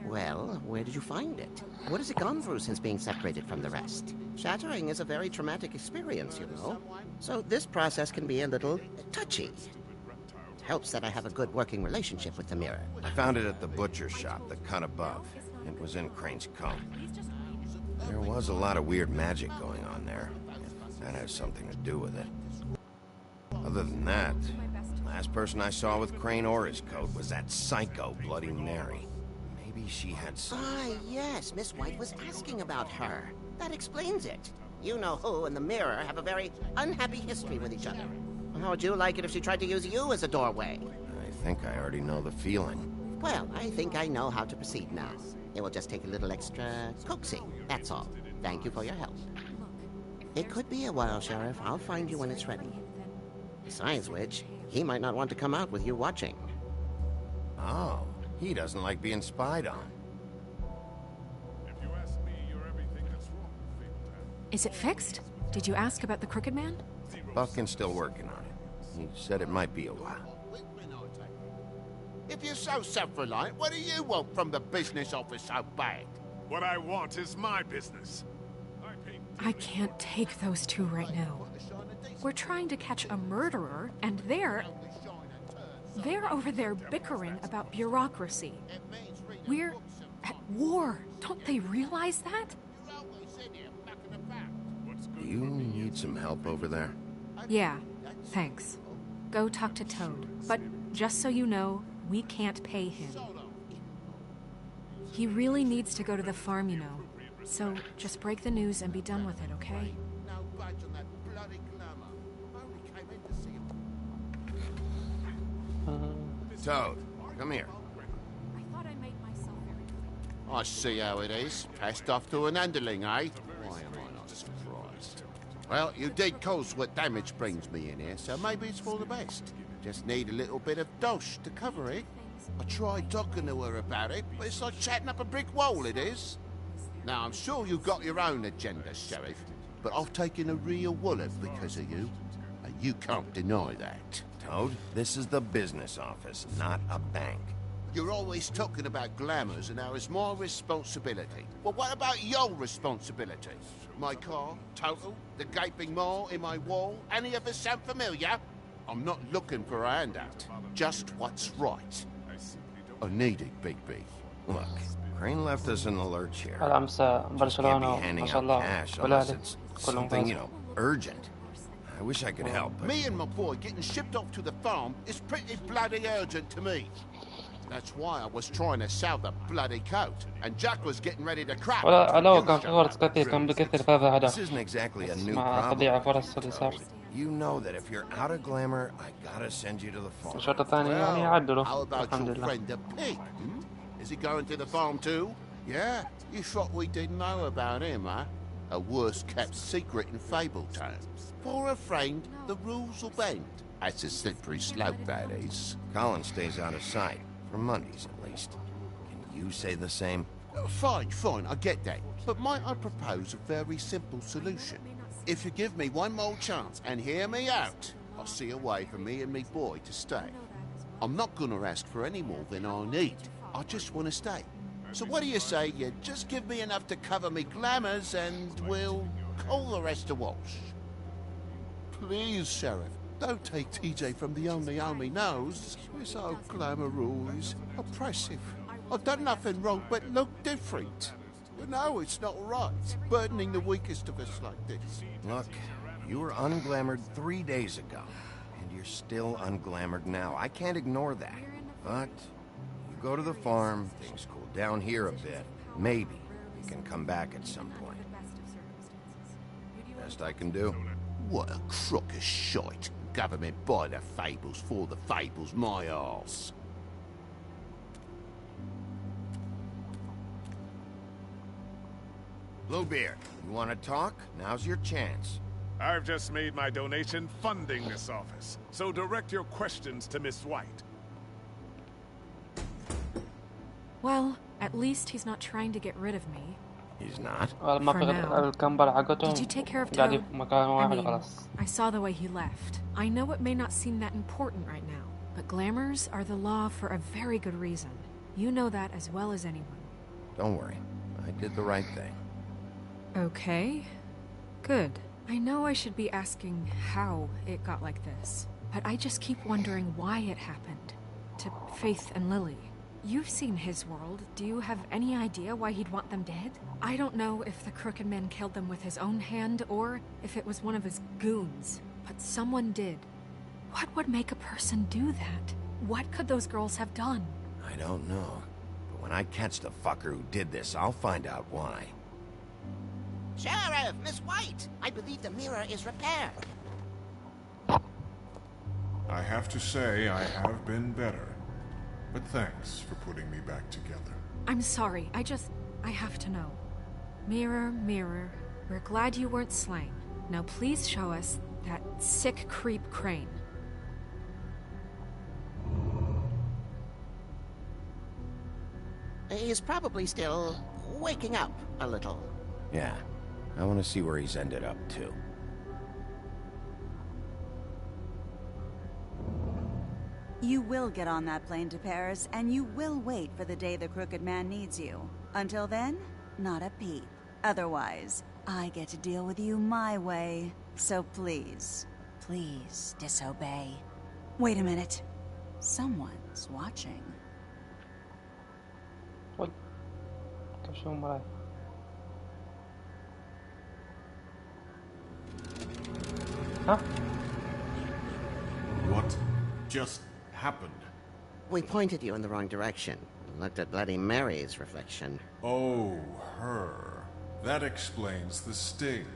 Well, where did you find it? What has it gone through since being separated from the rest? Shattering is a very traumatic experience, you know. So this process can be a little touchy. It helps that I have a good working relationship with the mirror. I found it at the butcher shop, the cut above. It was in Crane's comb. There was a lot of weird magic going on there. That has something to do with it. Other than that, the last person I saw with Crane or his coat was that psycho Bloody Mary. Maybe she had some... Ah, yes, Miss White was asking about her. That explains it. You know who and the mirror have a very unhappy history with each other. How would you like it if she tried to use you as a doorway? I think I already know the feeling. Well, I think I know how to proceed now. It will just take a little extra coaxing, that's all. Thank you for your help. It could be a while, Sheriff. I'll find you when it's ready. Besides which, he might not want to come out with you watching. Oh, he doesn't like being spied on. If you ask me, you're everything that's wrong with Fabletown. Is it fixed? Did you ask about the Crooked Man? Buffkin's still working on it. He said it might be a while. If you're so self-reliant, what do you want from the business office so bad? What I want is my business. I can't take those two right now. We're trying to catch a murderer, and they're... They're over there bickering about bureaucracy. We're at war. Don't they realize that? Do you need some help over there? Yeah, thanks. Go talk to Toad. But just so you know, we can't pay him. He really needs to go to the farm, you know. So just break the news and be done with it, okay? Toad, come here. I see how it is. Passed off to an underling, eh? Why am I not surprised? Well, you did cause what damage brings me in here, so maybe it's for the best. Just need a little bit of dosh to cover it. I tried talking to her about it, but it's like chatting up a brick wall, it is. Now, I'm sure you've got your own agenda, Sheriff, but I've taken a real wallet because of you, and you can't deny that. Toad, this is the business office, not a bank. You're always talking about glamours and how it's my responsibility. Well, what about your responsibility? My car, total, the gaping maw in my wall, any of us sound familiar? I'm not looking for a handout, just what's right. I need it, Big B. Look, Crane left us in the lurch here. الأمس برشلونة handing ما شاء out الله cash كل unless هذه it's كلهم something, فاز. urgent. I wish I could help, but... Me and my boy getting shipped off to the farm is pretty bloody urgent to me. That's why I was trying to sell the bloody coat, and Jack was getting ready to crack. علاوة كان في فرص كثير كان بكثر في هذا This الهدف isn't exactly a new مع problem. تضييع فرص اليسار. You know that if you're out of glamour, I gotta send you to the farm. الشوط الثاني يعني يعدلوا How about الحمد your لله. friend the pig? Is he going to the farm too? Yeah, you thought we didn't know about him, huh? A worst-kept secret in Fabletown. For a friend, the rules will bend. That's a slippery slope, that is. Colin stays out of sight, for Mondays at least. Can you say the same? Fine, I get that. But might I propose a very simple solution? If you give me one more chance and hear me out, I'll see a way for me and me boy to stay. I'm not gonna ask for any more than I need. I just want to stay. So what do you say you just give me enough to cover me glamours and we'll call the rest a wash? Please, Sheriff, don't take TJ from the only he knows. This old glamour rule is oppressive. I've done nothing wrong but look different. You know it's not right, burdening the weakest of us like this. Look, you were unglamoured 3 days ago, and you're still unglamoured now. I can't ignore that. But you go to the farm, things cool down here a bit. Maybe you can come back at some point. Best I can do. What a crock of shite. Government by the fables, for the fables, my arse. Bluebeard, you want to talk? Now's your chance. I've just made my donation funding this office, so direct your questions to Miss White. Well, at least he's not trying to get rid of me. He's not? For now. Did you take care of Toad? I saw the way he left. I know it may not seem that important right now, but glamours are the law for a very good reason. You know that as well as anyone. Don't worry. I did the right thing. Okay. Good. I know I should be asking how it got like this, but I just keep wondering why it happened. To Faith and Lily. You've seen his world. Do you have any idea why he'd want them dead? I don't know if the Crooked Man killed them with his own hand or if it was one of his goons, but someone did. What would make a person do that? What could those girls have done? I don't know. But when I catch the fucker who did this, I'll find out why. Sheriff, Miss White, I believe the mirror is repaired. I have to say I have been better. But thanks for putting me back together. I'm sorry, I have to know. Mirror, mirror, we're glad you weren't slain. Now please show us that sick creep Crane. He's probably still waking up a little. Yeah, I want to see where he's ended up, too. You will get on that plane to Paris, and you will wait for the day the Crooked Man needs you. Until then, not a peep. Otherwise, I get to deal with you my way. So please, please disobey. Wait a minute. Someone's watching. Uy, ito siyang maray. Huh? What just happened? We pointed you in the wrong direction. Looked at Bloody Mary's reflection. Oh, her. That explains the sting.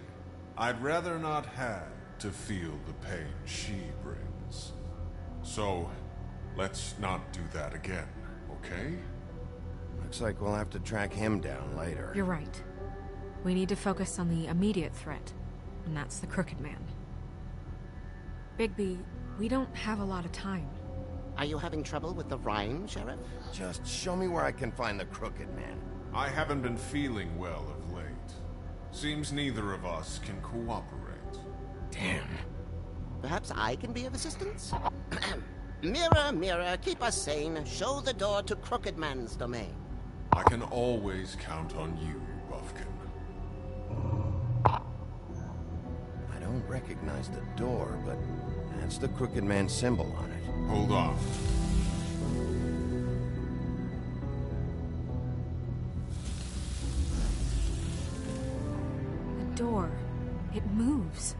I'd rather not have to feel the pain she brings. So, let's not do that again, okay? Looks like we'll have to track him down later. You're right. We need to focus on the immediate threat, and that's the Crooked Man. Bigby, we don't have a lot of time. Are you having trouble with the rhyme, Sheriff? Just show me where I can find the Crooked Man. I haven't been feeling well of late. Seems neither of us can cooperate. Damn. Perhaps I can be of assistance? Mirror, mirror, keep us sane. Show the door to Crooked Man's domain. I can always count on you, Buffkin. I don't recognize the door, but that's the Crooked Man symbol on it. Hold on. The door. It moves.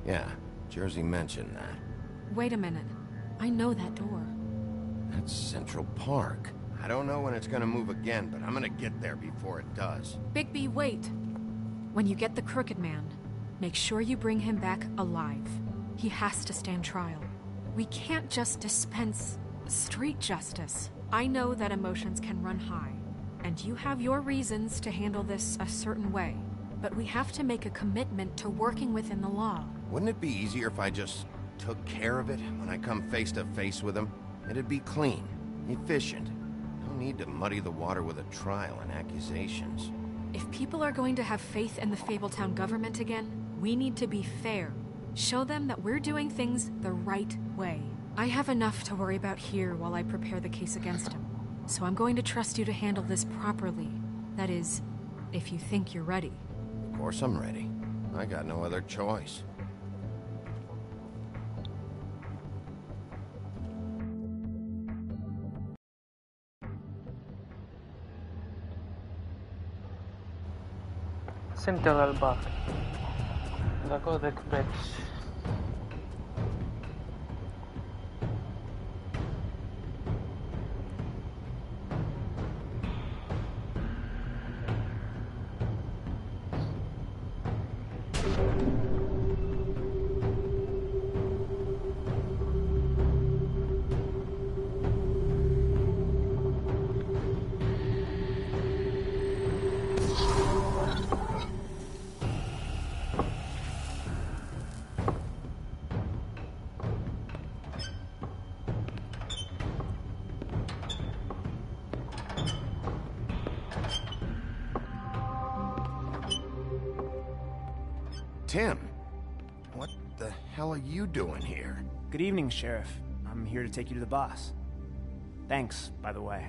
Yeah, Jersey mentioned that. Wait a minute. I know that door. That's Central Park. I don't know when it's gonna move again, but I'm gonna get there before it does. Bigby, wait. When you get the Crooked Man, make sure you bring him back alive. He has to stand trial. We can't just dispense street justice. I know that emotions can run high, and you have your reasons to handle this a certain way, but we have to make a commitment to working within the law. Wouldn't it be easier if I just took care of it when I come face to face with him? It'd be clean, efficient. No need to muddy the water with a trial and accusations. If people are going to have faith in the Fabletown government again, we need to be fair. Show them that we're doing things the right way. I have enough to worry about here while I prepare the case against him. So I'm going to trust you to handle this properly. That is, if you think you're ready. Of course I'm ready. I got no other choice. Central البحث. Go the bridge. Tim, what the hell are you doing here? Good evening, Sheriff. I'm here to take you to the boss. Thanks, by the way,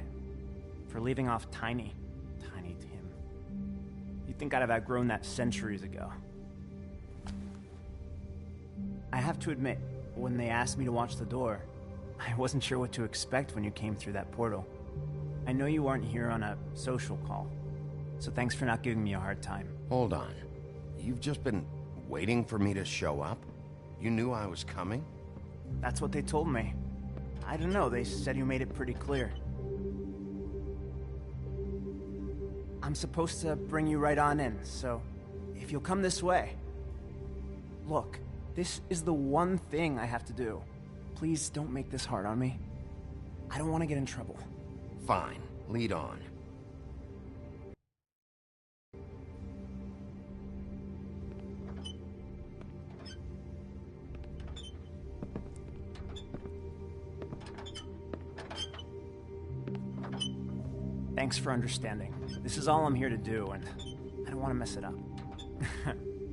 for leaving off Tiny Tim. You'd think I'd have outgrown that centuries ago. I have to admit, when they asked me to watch the door, I wasn't sure what to expect when you came through that portal. I know you aren't here on a social call, so thanks for not giving me a hard time. Hold on. You've just been waiting for me to show up? You knew I was coming? That's what they told me. I don't know, they said you made it pretty clear. I'm supposed to bring you right on in, so if you'll come this way. Look, this is the one thing I have to do. Please don't make this hard on me. I don't want to get in trouble. Fine, lead on. Thanks for understanding. This is all I'm here to do, and I don't want to mess it up.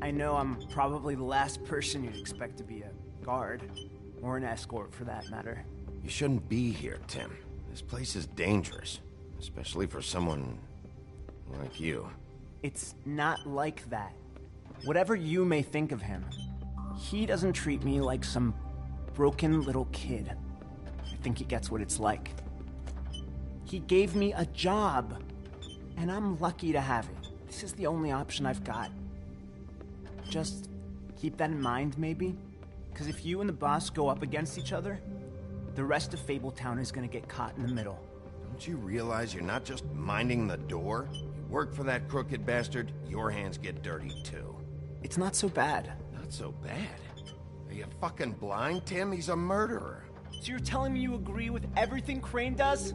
I know I'm probably the last person you'd expect to be a guard, or an escort for that matter. You shouldn't be here, Tim. This place is dangerous, especially for someone like you. It's not like that. Whatever you may think of him, he doesn't treat me like some broken little kid. think he gets what it's like. He gave me a job, and I'm lucky to have it. This is the only option I've got. Just keep that in mind, maybe? Because if you and the boss go up against each other, the rest of Fabletown is gonna get caught in the middle. Don't you realize you're not just minding the door? You work for that crooked bastard, your hands get dirty too. It's not so bad. Not so bad? Are you fucking blind, Tim? He's a murderer. So you're telling me you agree with everything Crane does?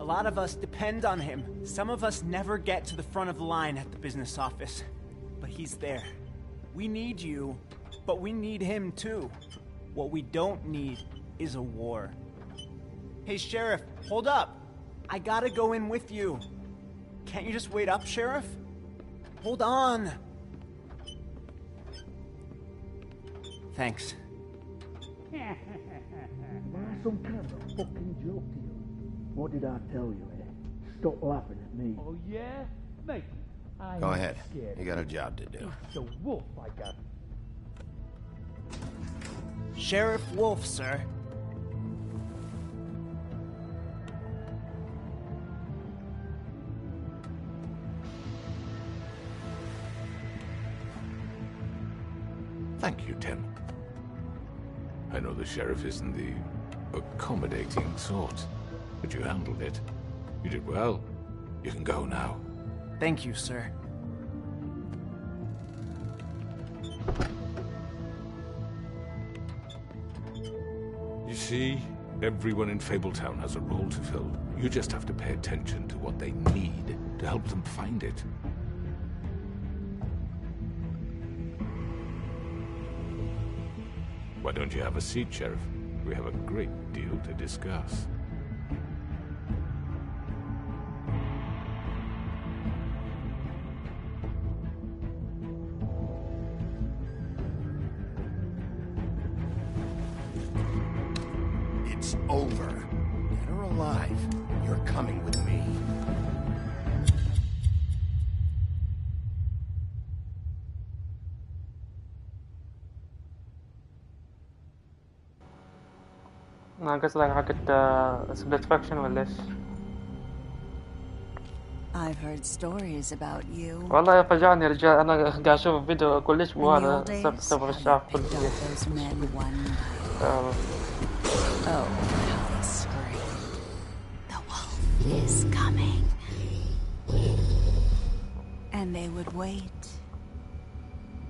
A lot of us depend on him. Some of us never get to the front of the line at the business office. But he's there. We need you, but we need him too. What we don't need is a war. Hey, Sheriff, hold up. I gotta go in with you. Can't you just wait up, Sheriff? Hold on. Thanks. Some kind of a fucking joke to you. What did I tell you, eh? Stop laughing at me. Oh, yeah? Mate, I Go ain't ahead. scared. You got a job to do. It's the wolf I got. Sheriff Wolf, sir. Thank you, Tim. I know the sheriff isn't the accommodating sort, but you handled it. You did well. You can go now. Thank you, sir. You see, everyone in Fabletown has a role to fill. You just have to pay attention to what they need to help them find it. Why don't you have a seat, Sheriff? We have a great deal to discuss. It's over. Dead or alive, you're coming with me. قصدك حقت سبليت ولا ايش؟ I've heard stories about you. والله فجعني يا رجال، انا قاعد اشوف فيديو اقول ليش مو هذا سبب الشعب كله. Those men one by one. Oh, how they scream. The wolf is coming. And they would wait,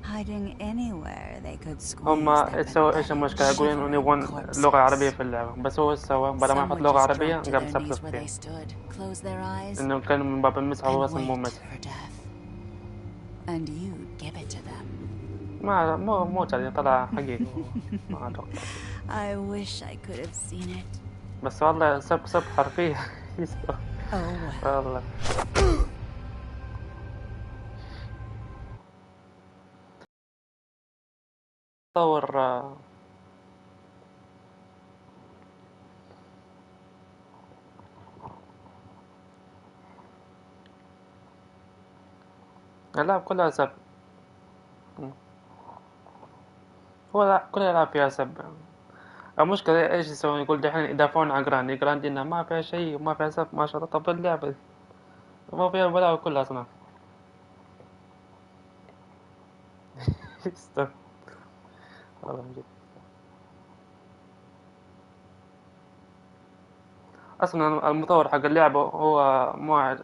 hiding anywhere they could squeeze. هم سووا ايش المشكلة؟ يقولون انه يبون لغة عربية في اللعبة، بس هو ايش سوى؟ بدل ما يحط لغة عربية قام مسبسب فيها. انه كانوا من باب المزح وهو اصلا مو مزح. And you'd give it to them. مو كذي، طلع حقيقي. ما اتوقع. I wish I could have seen it. بس والله سب حرفيا. والله. طور اللعب كلها سب. هو كل الألعاب فيها سب. المشكلة ايش يسوون؟ يقول دحين يدافعون عن جراندي انها ما فيها شيء وما فيها سب. ما شاء الله، طب اللعبة دي ما فيها بلاوي كلها اصلا. والله من جد. اصلا المطور حق اللعبة هو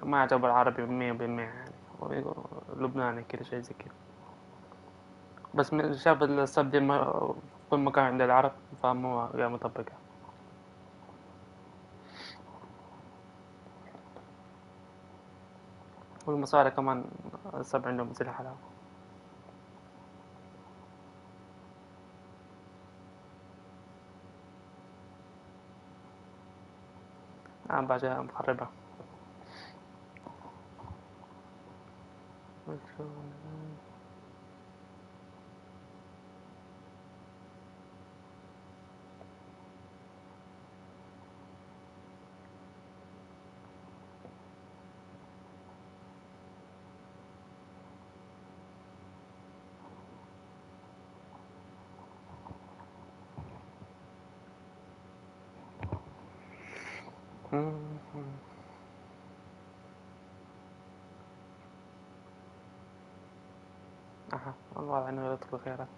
ما يعتبر عربي 100%، يعني هو لبناني كذا شيء زي كذا، بس شاف السب دي كل مكان عند العرب فمو قاعد مطبقها. والمصاري كمان السب عندهم زي الحلاوة. بعدها مخربة. أها، الواضح إنه يدخل خيارات.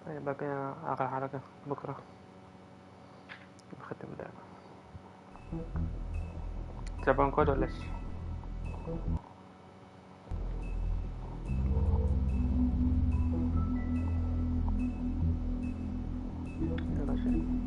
طيب باقي آخر حلقة بكرة نختم اللعبة. تبون كود ولا شي؟ يلا شي.